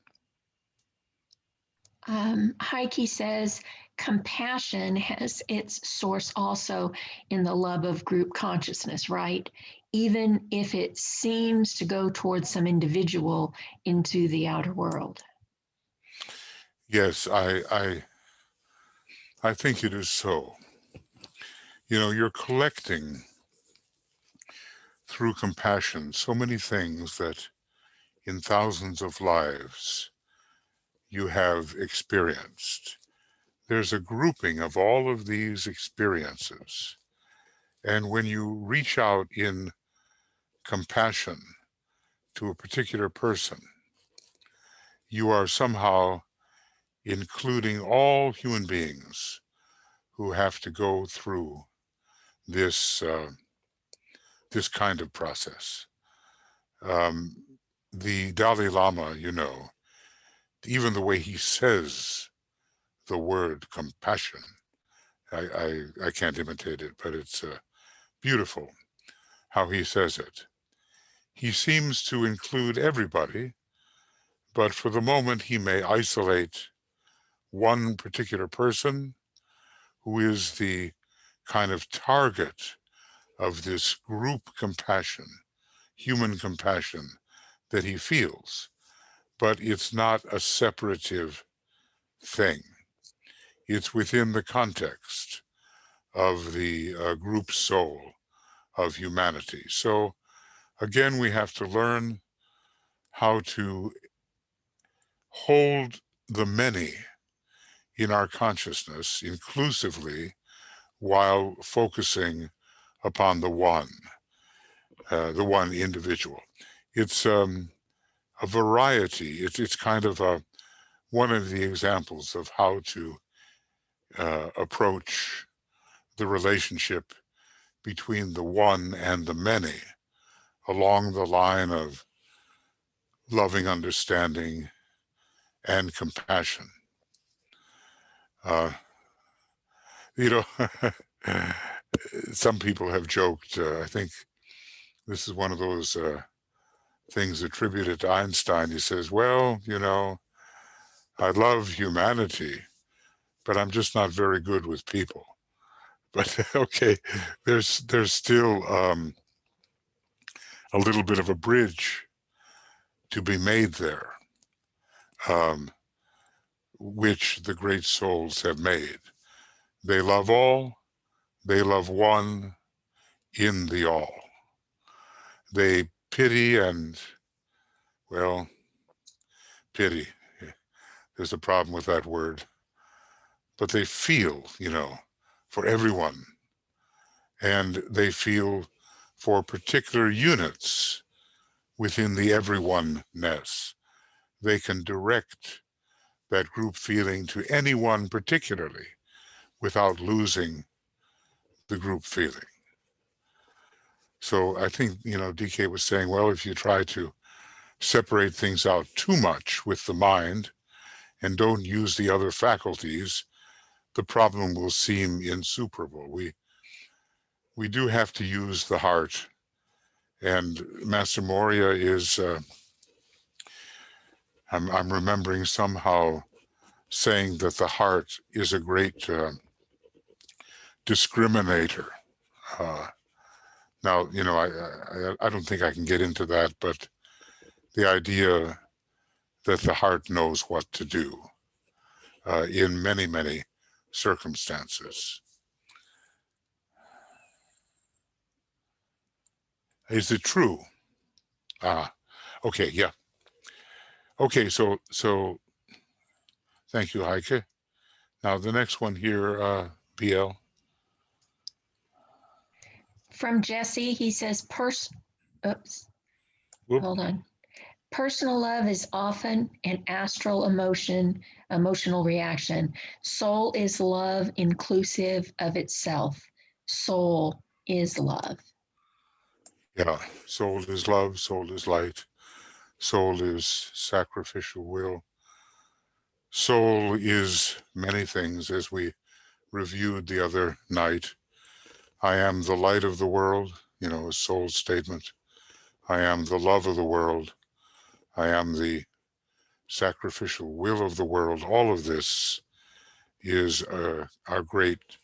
Heike says compassion has its source also in the love of group consciousness, right? Even if it seems to go towards some individual into the outer world. Yes, I think it is so. You know, you're collecting through compassion so many things that in thousands of lives you have experienced. There's a grouping of all of these experiences. And when you reach out in compassion to a particular person, you are somehow including all human beings who have to go through this this kind of process. Um, the Dalai Lama, you know, even the way he says the word compassion, I can't imitate it, but it's beautiful how he says it. He seems to include everybody, but for the moment he may isolate one particular person who is the kind of target of this group compassion, human compassion that he feels. But it's not a separative thing. It's within the context of the group soul of humanity. So again, we have to learn how to hold the many in our consciousness inclusively while focusing upon the one individual. It's a variety. It's kind of one of the examples of how to approach the relationship between the one and the many along the line of loving understanding and compassion. Uh, you know, some people have joked, I think this is one of those things attributed to Einstein. He says, well, you know, I love humanity, but I'm just not very good with people. But okay, there's still a little bit of a bridge to be made there, um, which the great souls have made. They love all, they love one in the all. They pity and, well, pity. There's a problem with that word. But they feel, you know, for everyone. And they feel for particular units within the everyone-ness. They can direct that group feeling to anyone particularly without losing the group feeling. So I think, you know, DK was saying, well, if you try to separate things out too much with the mind and don't use the other faculties, the problem will seem insuperable. We do have to use the heart. And Master Moria is, I'm remembering somehow saying that the heart is a great discriminator. Uh, Now, you know, I don't think I can get into that, but the idea that the heart knows what to do in many, many circumstances. Is it true? Ah, okay, yeah. Okay, so thank you, Heike. Now the next one here, BL. From Jesse, he says, oops, Whoop. hold on. Personal love is often an astral emotional reaction. Soul is love inclusive of itself. Soul is love. Yeah, soul is love, soul is light, soul is sacrificial will. Soul is many things, as we reviewed the other night. I am the light of the world, you know, a soul statement. I am the love of the world. I am the sacrificial will of the world. All of this is our great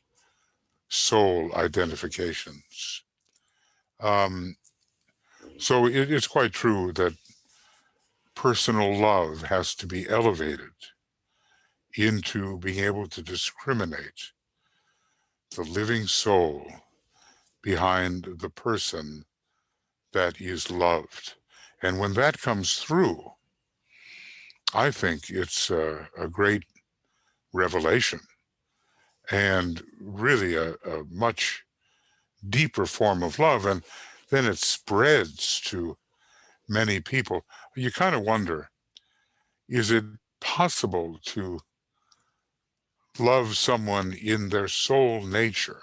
soul identifications. So it's quite true that personal love has to be elevated into being able to discriminate the living soul behind the person that is loved. And when that comes through, I think it's a great revelation and really a much deeper form of love. And then it spreads to many people. You kind of wonder, is it possible to love someone in their soul nature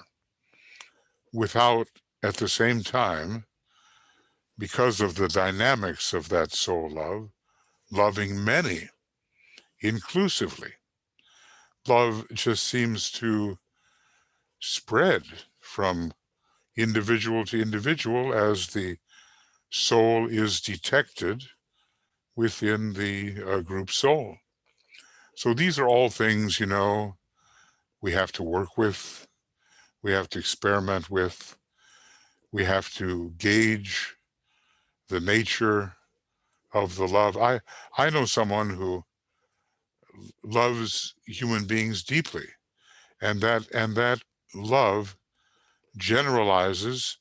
without at the same time, because of the dynamics of that soul love, loving many inclusively? Love just seems to spread from individual to individual as the soul is detected within the group soul. So these are all things, you know, we have to work with, we have to experiment with, we have to gauge the nature of the love. I know someone who loves human beings deeply, and that love generalizes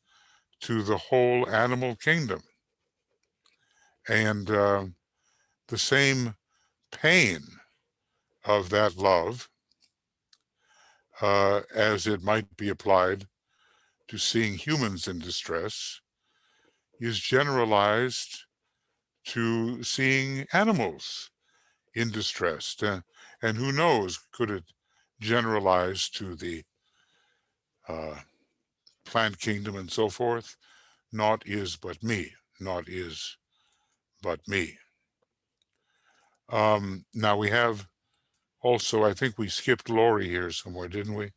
to the whole animal kingdom. And the same pain of that love as it might be applied to seeing humans in distress is generalized to seeing animals in distress. And who knows, could it generalize to the uh, plant kingdom and so forth? Naught is but me, naught is but me. Now we have also, I think we skipped Lori here somewhere, didn't we?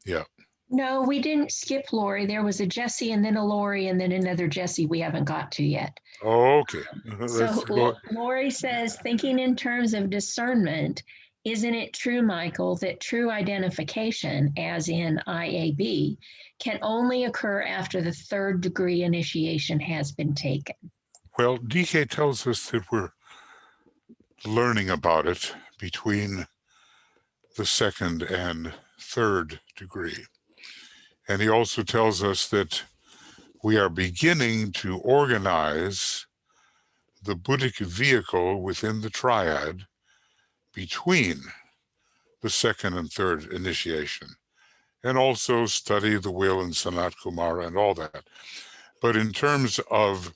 Yeah. No, we didn't skip Lori. There was a Jesse and then a Lori and then another Jesse we haven't got to yet. Okay. So Let's go. Lori says, thinking in terms of discernment, isn't it true, Michael, that true identification, as in IAB, can only occur after the third degree initiation has been taken? Well, DK tells us that we're learning about it between the second and third degree. And he also tells us that we are beginning to organize the Buddhic vehicle within the triad between the second and third initiation, and also study the will and Sanat Kumara and all that. But in terms of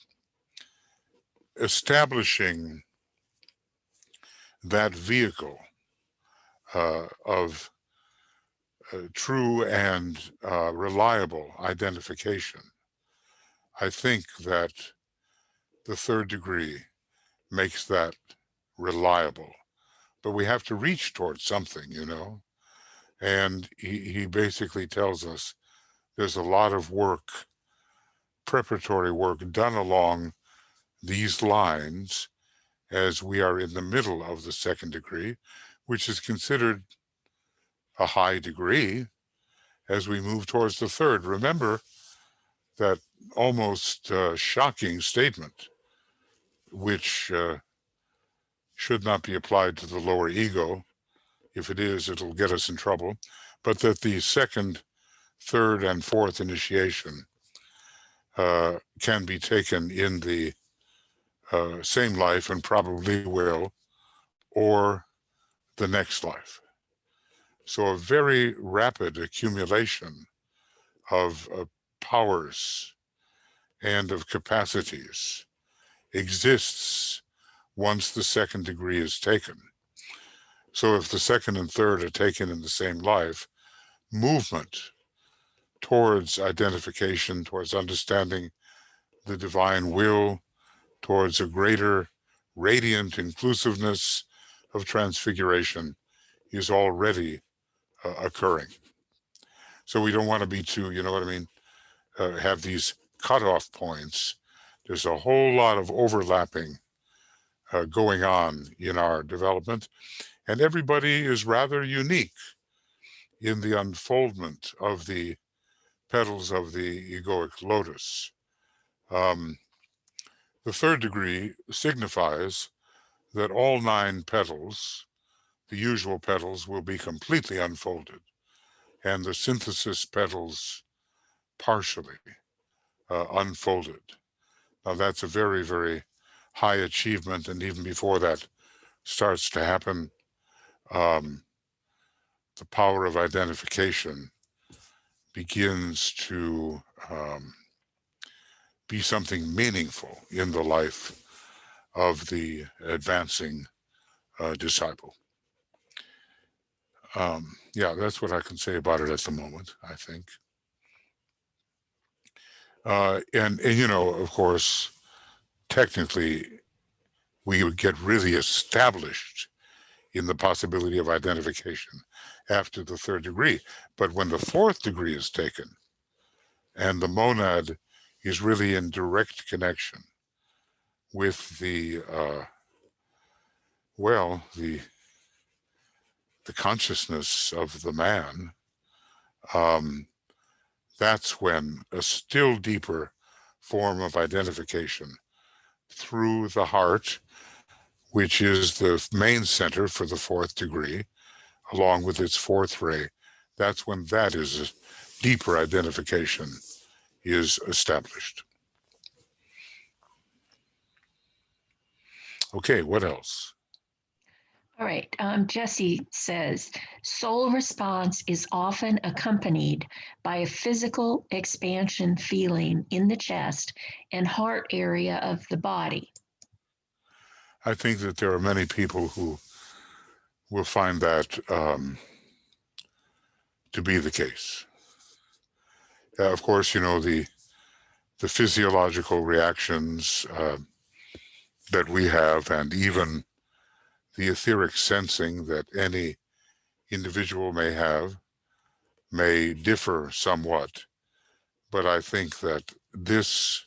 establishing that vehicle of true and reliable identification, I think that the third degree makes that reliable. But we have to reach towards something, you know? And he basically tells us there's a lot of work, preparatory work done along these lines as we are in the middle of the second degree, which is considered a high degree as we move towards the third. Remember that almost shocking statement, which should not be applied to the lower ego. If it is, it'll get us in trouble. But that the second, third, and fourth initiation can be taken in the same life, and probably will, or the next life. So a very rapid accumulation of powers and of capacities exists once the second degree is taken. So if the second and third are taken in the same life, movement towards identification, towards understanding the divine will, towards a greater radiant inclusiveness of transfiguration is already occurring. So we don't want to be too, you know what I mean, have these cutoff points. There's a whole lot of overlapping going on in our development. And everybody is rather unique in the unfoldment of the petals of the egoic lotus. The third degree signifies that all 9 petals, the usual petals, will be completely unfolded, and the synthesis petals partially unfolded. Now that's a very, very high achievement, and even before that starts to happen, the power of identification begins to be something meaningful in the life of the advancing disciple. Yeah, that's what I can say about it at the moment, I think. And you know, of course, technically, we would get really established in the possibility of identification after the 3rd degree. But when the 4th degree is taken and the monad is really in direct connection with the, the consciousness of the man, that's when a still deeper form of identification through the heart, which is the main center for the 4th degree, along with its 4th ray, that's when that is a deeper identification is established. Okay, what else? All right. Jesse says, soul response is often accompanied by a physical expansion feeling in the chest and heart area of the body. I think that there are many people who will find that to be the case. Of course, you know, the physiological reactions that we have, and even the etheric sensing that any individual may have, may differ somewhat. But I think that this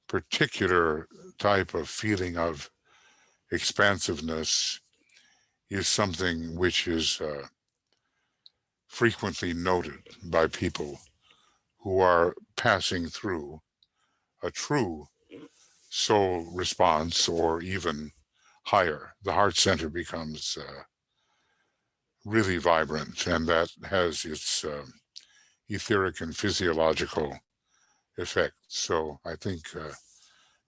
particular type of feeling of expansiveness is something which is frequently noted by people who are passing through a true soul response, or even higher. The heart center becomes really vibrant, and that has its etheric and physiological effect. So I think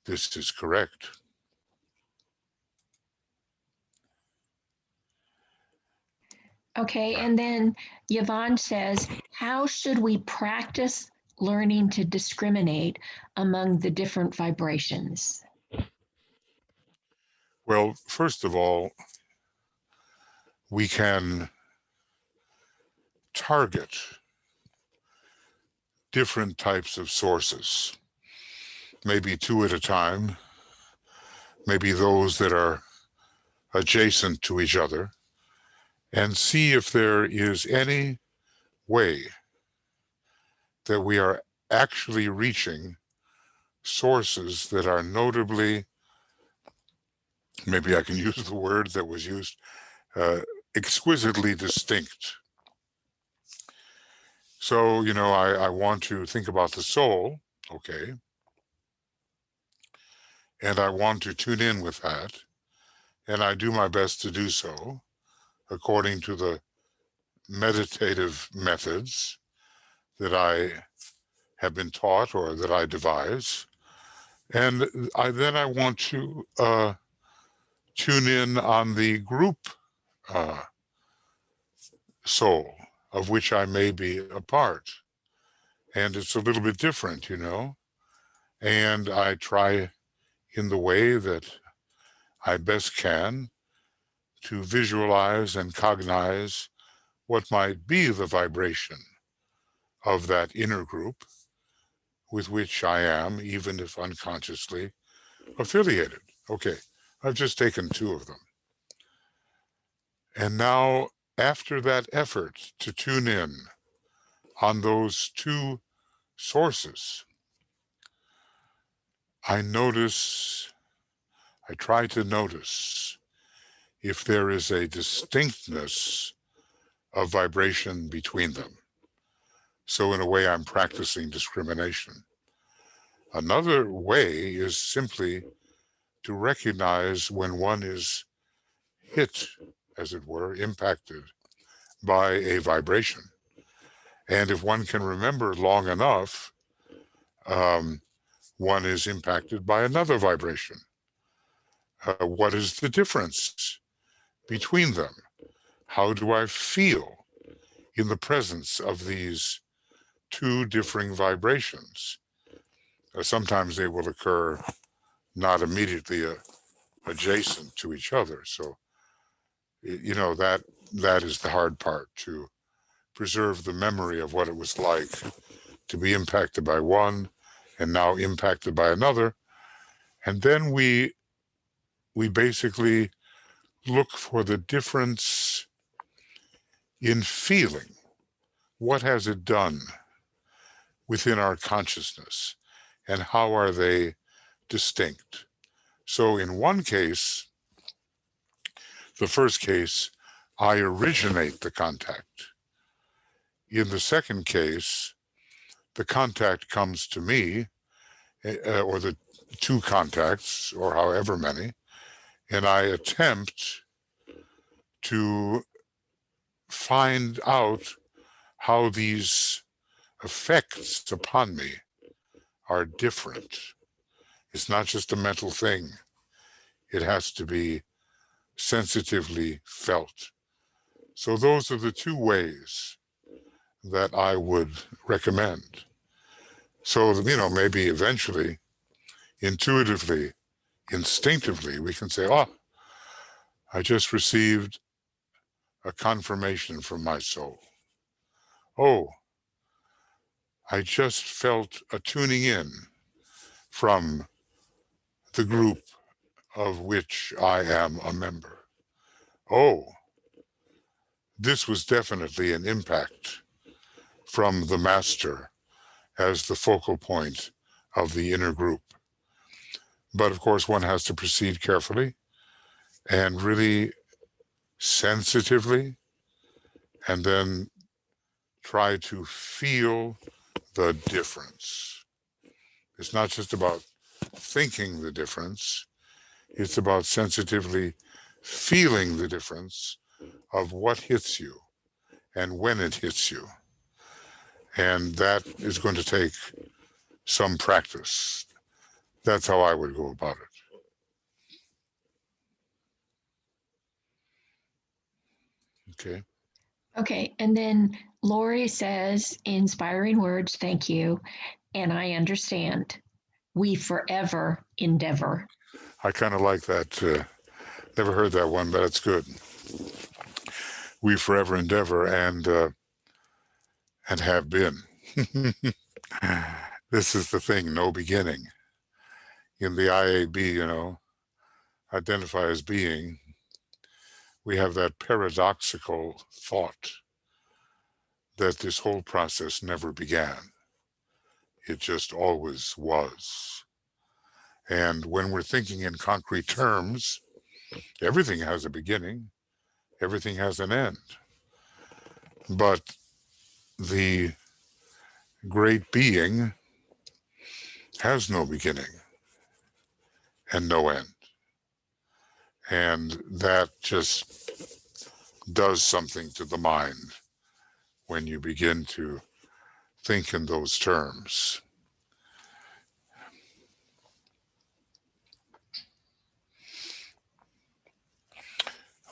this is correct. Okay, and then Yvonne says, how should we practice learning to discriminate among the different vibrations? Well, first of all, we can target different types of sources, maybe 2 at a time, maybe those that are adjacent to each other, and see if there is any way that we are actually reaching sources that are notably, maybe I can use the word that was used, exquisitely distinct. So, you know, I want to think about the soul, okay, and I want to tune in with that, and I do my best to do so according to the meditative methods that I have been taught or that I devise. And then I want to tune in on the group soul of which I may be a part. And it's a little bit different, you know. And I try in the way that I best can to visualize and cognize what might be the vibration of that inner group with which I am, even if unconsciously, affiliated. Okay, I've just taken 2 of them. And now, after that effort to tune in on those 2 sources, I try to notice if there is a distinctness of vibration between them. So in a way, I'm practicing discrimination. Another way is simply to recognize when one is hit, as it were, impacted by a vibration. And if one can remember long enough, one is impacted by another vibration. What is the difference between them? How do I feel in the presence of these two differing vibrations? Sometimes they will occur not immediately adjacent to each other. So, you know, that is the hard part, to preserve the memory of what it was like to be impacted by one and now impacted by another. And then we basically look for the difference in feeling. What has it done within our consciousness, and how are they distinct? So in one case, the first case, I originate the contact. In the second case, the contact comes to me, or the two contacts, or however many, and I attempt to find out how these effects upon me are different. It's not just a mental thing. It has to be sensitively felt. So those are the two ways that I would recommend. So, you know, maybe eventually, intuitively, instinctively, we can say, oh, I just received a confirmation from my soul. Oh, I just felt a tuning in from the group of which I am a member. Oh, this was definitely an impact from the master as the focal point of the inner group. But of course, one has to proceed carefully and really sensitively, and then try to feel the difference. It's not just about thinking the difference, it's about sensitively feeling the difference of what hits you and when it hits you. And that is going to take some practice. That's how I would go about it. Okay. Okay, and then Lori says, inspiring words, thank you. And I understand. We forever endeavor. I kind of like that. Never heard that one, but it's good. We forever endeavor and have been. This is the thing, no beginning. In the IAB, you know, identify as being, we have that paradoxical thought that this whole process never began. It just always was. And when we're thinking in concrete terms, everything has a beginning, everything has an end. But the great being has no beginning and no end. And that just does something to the mind when you begin to think in those terms.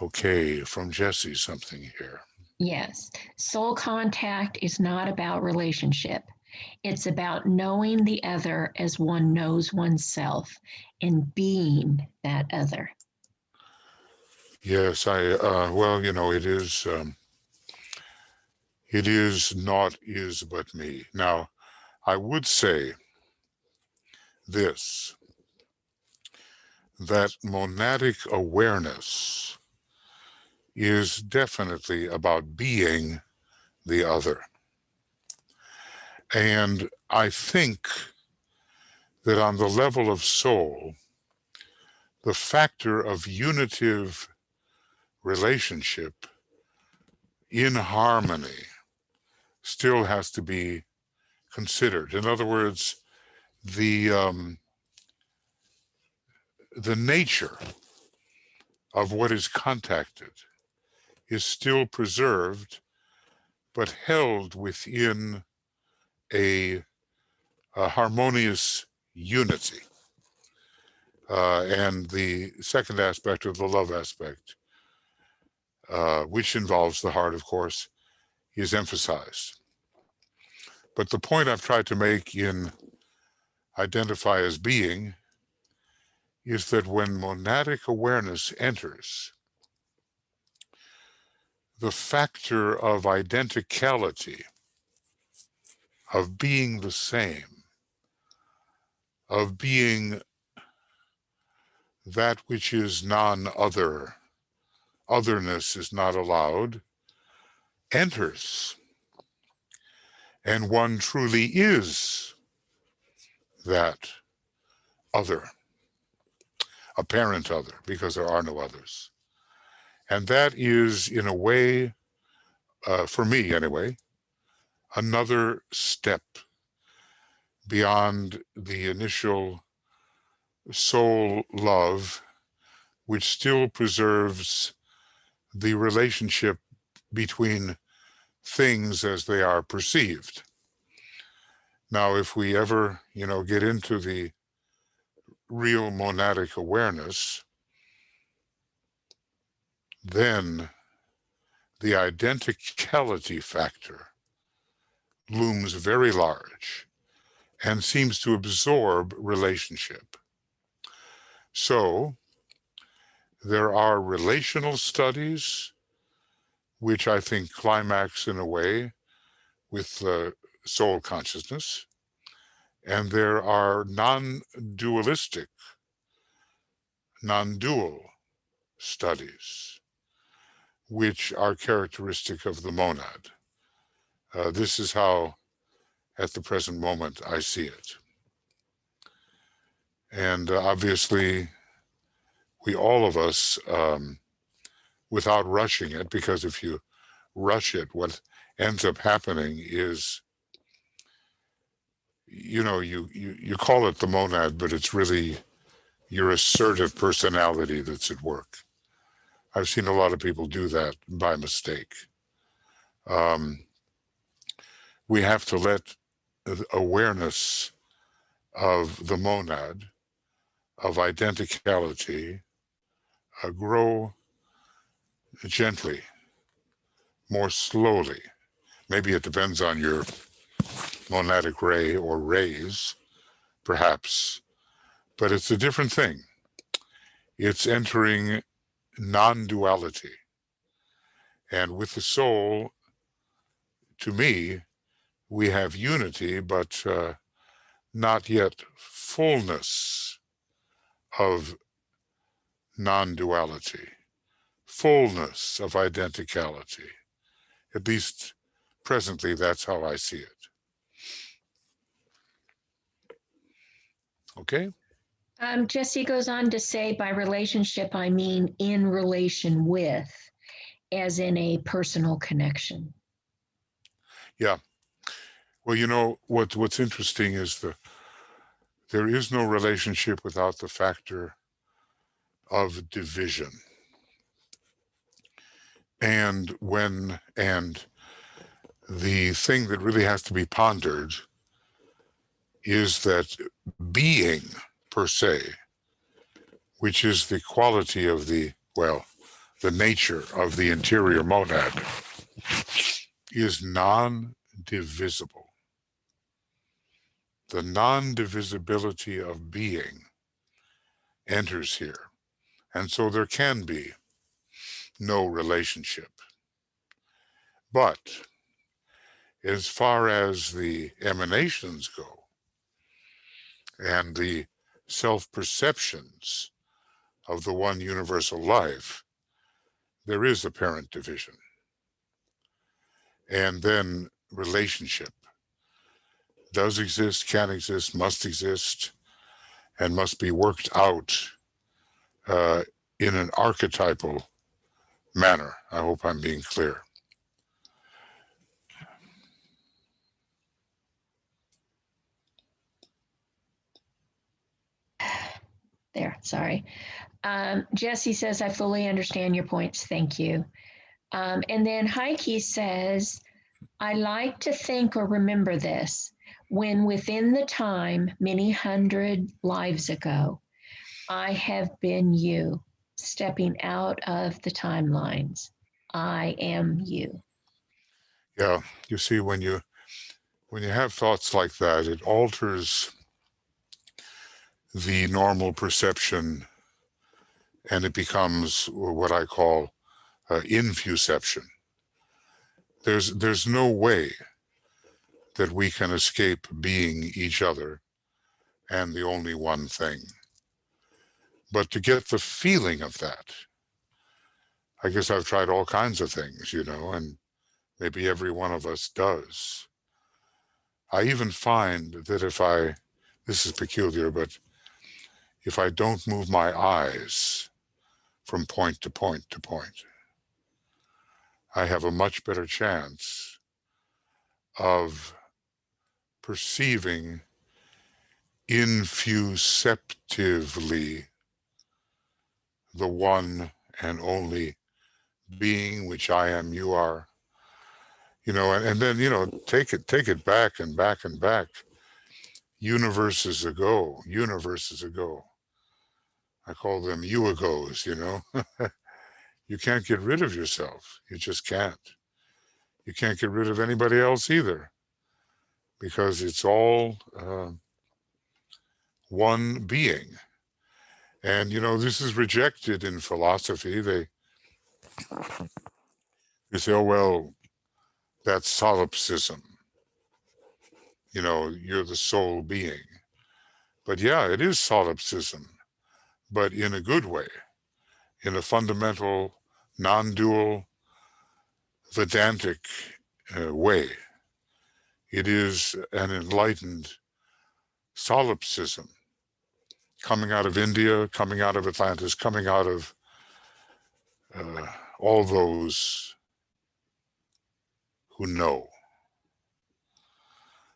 Okay, from Jesse, something here. Yes, soul contact is not about relationship. It's about knowing the other as one knows oneself and being that other. Yes, well, you know, it is not is but me. Now, I would say this, that monadic awareness is definitely about being the other. And I think that on the level of soul, the factor of unitive relationship in harmony still has to be considered. In other words, the nature of what is contacted is still preserved, but held within a harmonious unity. And the second aspect, of the love aspect, which involves the heart, of course, is emphasized. But the point I've tried to make in Identify as Being is that when monadic awareness enters, the factor of identicality, of being the same, of being that which is non-other, otherness is not allowed, enters. And one truly is that other, apparent other, because there are no others. And that is, in a way, for me anyway, another step beyond the initial soul love, which still preserves the relationship between things as they are perceived. Now, if we ever, get into the real monadic awareness, then the identicality factor looms very large and seems to absorb relationship. So there are relational studies which I think climax in a way with soul consciousness, and there are non-dualistic, non-dual studies which are characteristic of the monad. This is how, at the present moment, I see it. And obviously, we all of us, without rushing it, because if you rush it, what ends up happening is, you call it the monad, but it's really your assertive personality that's at work. I've seen a lot of people do that by mistake. We have to let awareness of the monad, of identicality, grow gently, more slowly. Maybe it depends on your monadic ray or rays, perhaps, but it's a different thing. It's entering non-duality. And with the soul, to me, we have unity, but not yet fullness of non-duality, fullness of identicality. At least presently, that's how I see it. Okay? Jesse goes on to say, by relationship, I mean in relation with, as in a personal connection. Yeah. Well, what's interesting is there is no relationship without the factor of division. And the thing that really has to be pondered is that being per se, which is the quality of the nature of the interior monad, is non-divisible. The non-divisibility of being enters here. And so there can be no relationship. But as far as the emanations go, and the self-perceptions of the one universal life, there is apparent division. And then relationship does exist, can exist, must exist, and must be worked out in an archetypal manner. I hope I'm being clear. There, sorry. Jesse says, I fully understand your points. Thank you. And then Heike says, I like to think or remember this when within the time, many hundred lives ago, I have been you, stepping out of the timelines. I am you. Yeah, you see, when you have thoughts like that, it alters the normal perception, and it becomes what I call infuception. There's no way that we can escape being each other and the only one thing. But to get the feeling of that, I guess I've tried all kinds of things, and maybe every one of us does. I even find that this is peculiar, but if I don't move my eyes from point to point to point, I have a much better chance of perceiving infuceptively the one and only being which I am, you are, and then, take it back and back and back. Universes ago. I call them you-agos, You can't get rid of yourself. You just can't. You can't get rid of anybody else either, because it's all one being. And, this is rejected in philosophy. They say, oh, well, that's solipsism. You're the sole being. But yeah, it is solipsism, but in a good way, in a fundamental, non-dual, Vedantic way. It is an enlightened solipsism coming out of India, coming out of Atlantis, coming out of all those who know.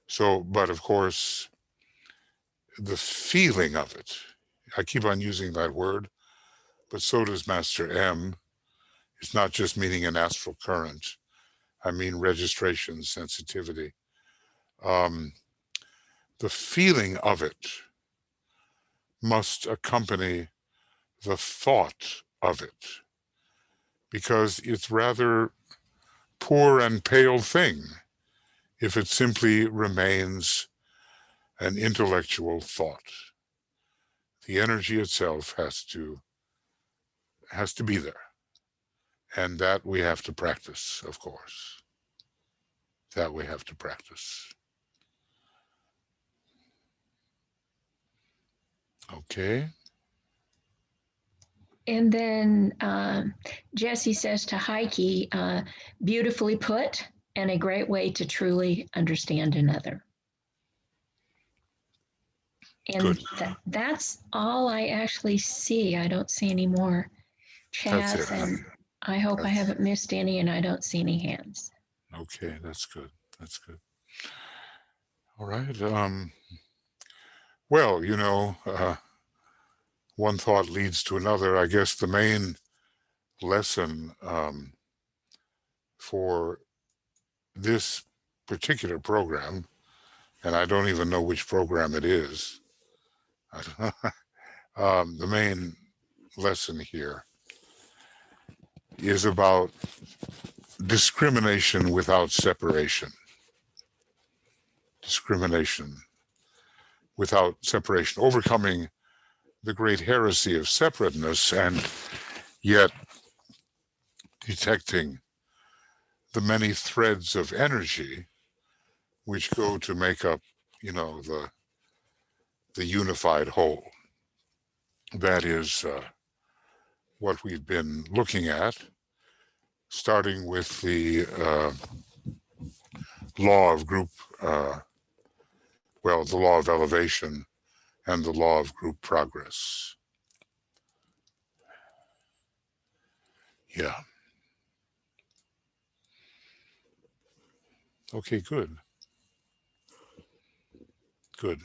So, but of course, the feeling of it, I keep on using that word, but so does Master M. It's not just meaning an astral current. I mean registration, sensitivity. The feeling of it must accompany the thought of it, because it's rather poor and pale thing if it simply remains an intellectual thought. The energy itself has to be there, and that we have to practice, of course. That we have to practice. Okay. And then Jesse says to Heike, beautifully put and a great way to truly understand another. And that's all I actually see. I don't see any more chats, and I hope I haven't missed any, and I don't see any hands. Okay, that's good. That's good. All right. Well, one thought leads to another. I guess the main lesson for this particular program, and I don't even know which program it is, the main lesson here is about discrimination without separation. Discrimination without separation, overcoming the great heresy of separateness, and yet detecting the many threads of energy which go to make up, the unified whole. That is what we've been looking at, starting with the law of group, the law of elevation and the law of group progress. Yeah. Okay, good. Good.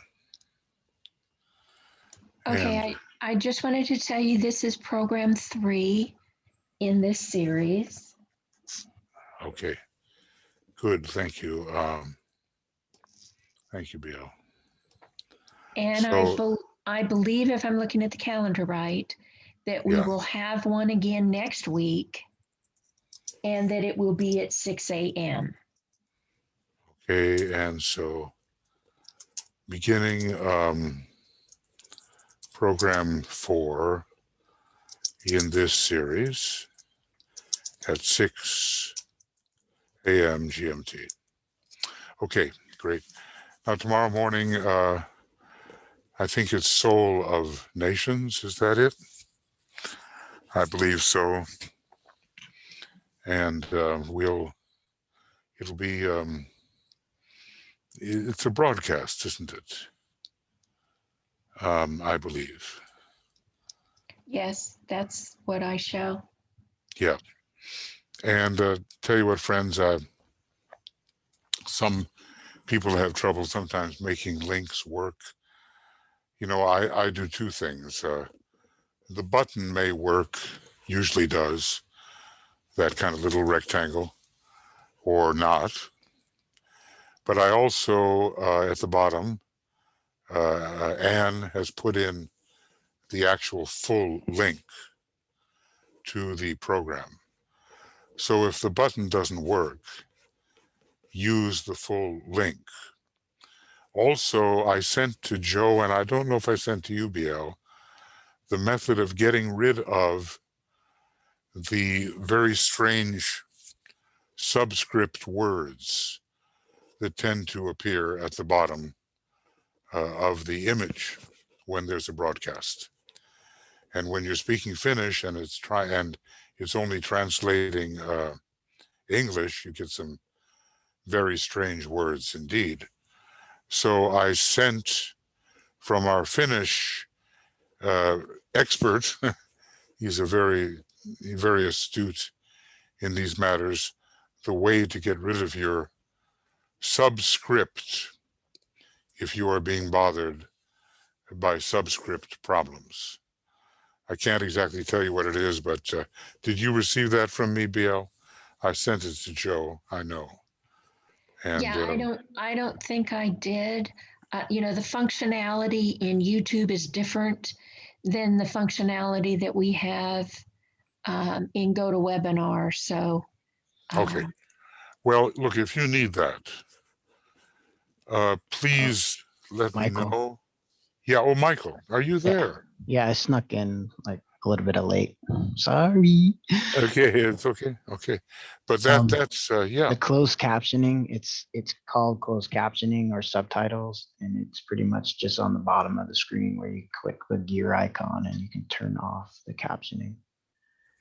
Okay, And I just wanted to tell you this is program 3 in this series. okay, good. Thank you. Thank you, Bill. And So, I believe, if I'm looking at the calendar right, that we yeah. will have one again next week and that it will be at 6 a.m. Okay, and so beginning program 4 in this series at 6 a.m. GMT. Okay, great. Now, tomorrow morning, I think it's Soul of Nations. Is that it? I believe so. And it'll be, it's a broadcast, isn't it? I believe. Yes, that's what I show. Yeah. And tell you what, friends, some people have trouble sometimes making links work. You know, I do two things. The button may work, usually does, that kind of little rectangle, or not. But I also, at the bottom, Anne has put in the actual full link to the program. So if the button doesn't work, use the full link. Also, I sent to Joe, and I don't know if I sent to you, BL, the method of getting rid of the very strange subscript words that tend to appear at the bottom of the image when there's a broadcast. And when you're speaking Finnish and it's only translating English, you get some very strange words indeed. So I sent from our Finnish uh, expert, he's a very astute in these matters, the way to get rid of your subscript if you are being bothered by subscript problems. I can't exactly tell you what it is, but did you receive that from me, BL? I sent it to Joe, I know. And Yeah, I don't think I did. The functionality in YouTube is different than the functionality that we have in GoToWebinar. So, okay. um, Well, look, if you need that, Uh, please let me Michael. know. Yeah. Oh, Michael, are you Yeah. there? Yeah, I snuck in like a little bit of late. Sorry. Okay, it's okay. Okay, but Um, that's yeah. the closed captioning, it's called closed captioning or subtitles, and it's pretty much just on the bottom of the screen where you click the gear icon and you can turn off the captioning.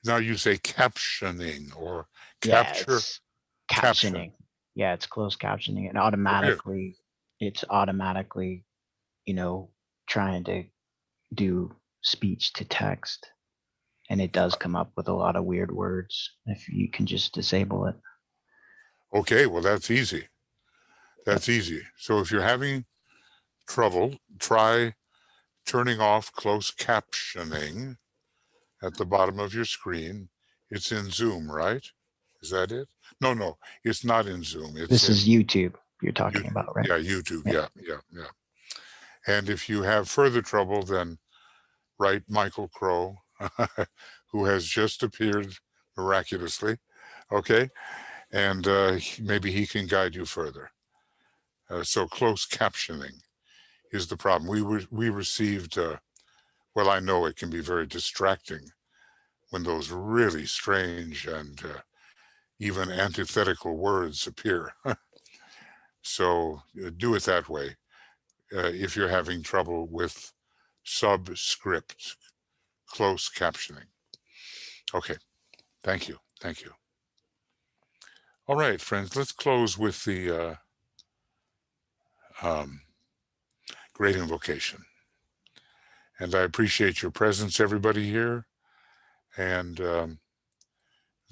Now you say captioning or Yeah, capture it's caption. captioning. Yeah, it's closed captioning and Okay. it's automatically, trying to do speech to text. And it does come up with a lot of weird words if you can just disable it. Okay. Well, that's easy. Yep. That's easy. So if you're having trouble, try turning off closed captioning at the bottom of your screen. It's in Zoom, right? Is that it? No, no, it's not in Zoom. It's This in is YouTube you're talking YouTube. about, right? Yeah, YouTube. Yeah. Yeah, yeah, yeah. And if you have further trouble, then write Michael Crow, who has just appeared miraculously. Okay. And maybe he can guide you further. So closed captioning is the problem. We received, well, I know it can be very distracting when those really strange and even antithetical words appear. So do it that way if you're having trouble with subscript closed captioning. Okay, thank you. Thank you. All right, friends, let's close with the um, great invocation. And I appreciate your presence, everybody here, and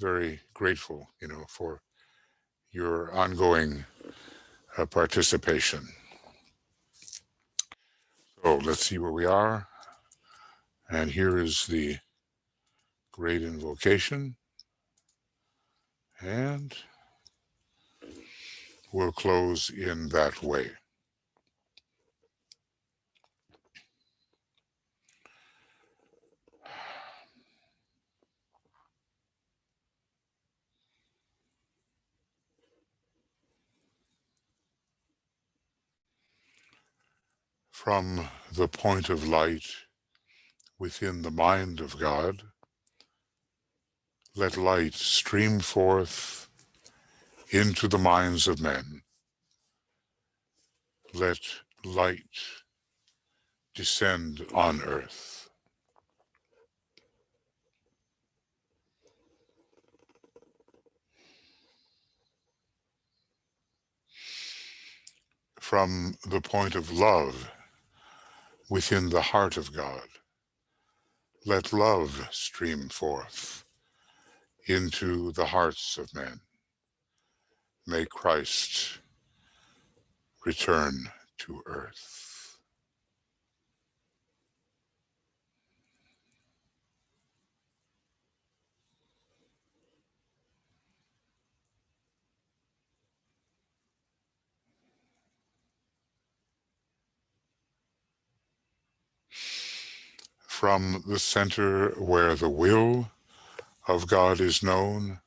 very grateful, for your ongoing participation. So let's see where we are. And here is the great invocation. And we'll close in that way. From the point of light within the mind of God, let light stream forth into the minds of men. Let light descend on earth. From the point of love within the heart of God, let love stream forth into the hearts of men. May Christ return to earth. From the center where the will of God is known,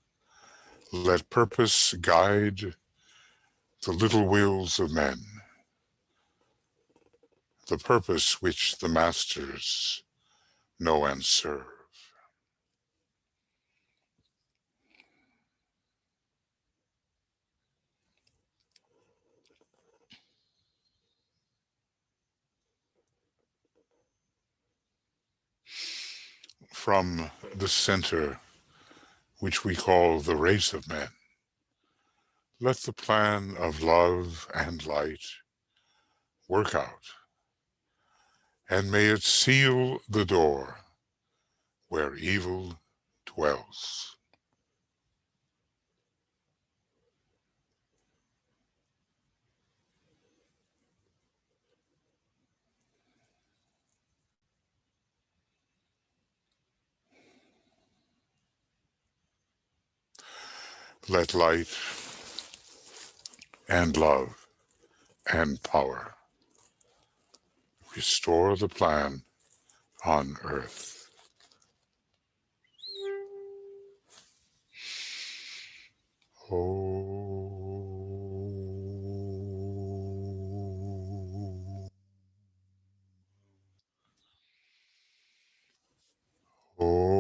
let purpose guide the little wills of men, the purpose which the masters know and serve. From the center, which we call the race of men, let the plan of love and light work out, and may it seal the door where evil dwells. Let light and love and power restore the plan on earth. Oh. Oh.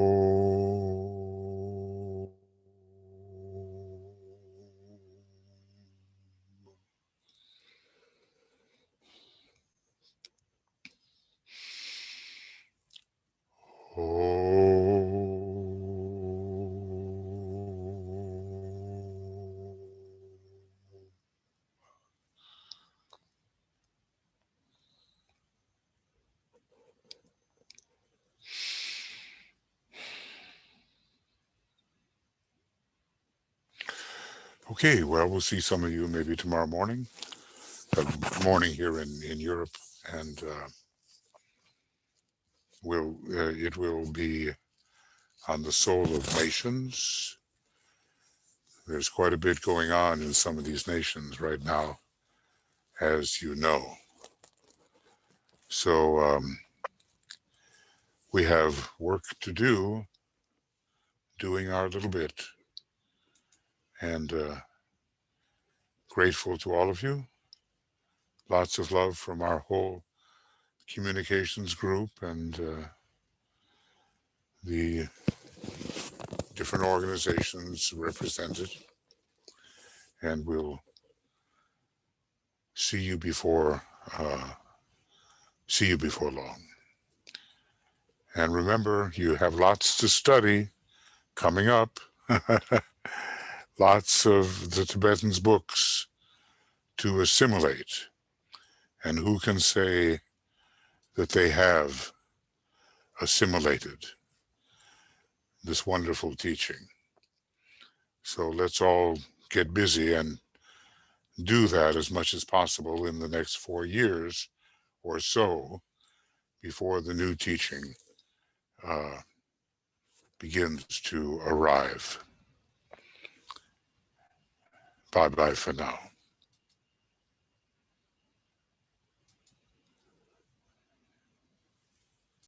Okay, well, we'll see some of you maybe tomorrow morning. Morning here in Europe, and it will be on the soul of nations. There's quite a bit going on in some of these nations right now, as you know. So we have work to do, doing our little bit, and grateful to all of you. Lots of love from our whole communications group and the different organizations represented. And we'll see you before long. And remember, you have lots to study coming up. Lots of the Tibetans' books to assimilate. And who can say that they have assimilated this wonderful teaching? So let's all get busy, and do that as much as possible in the next 4 years or so before the new teaching begins to arrive. Bye-bye for now.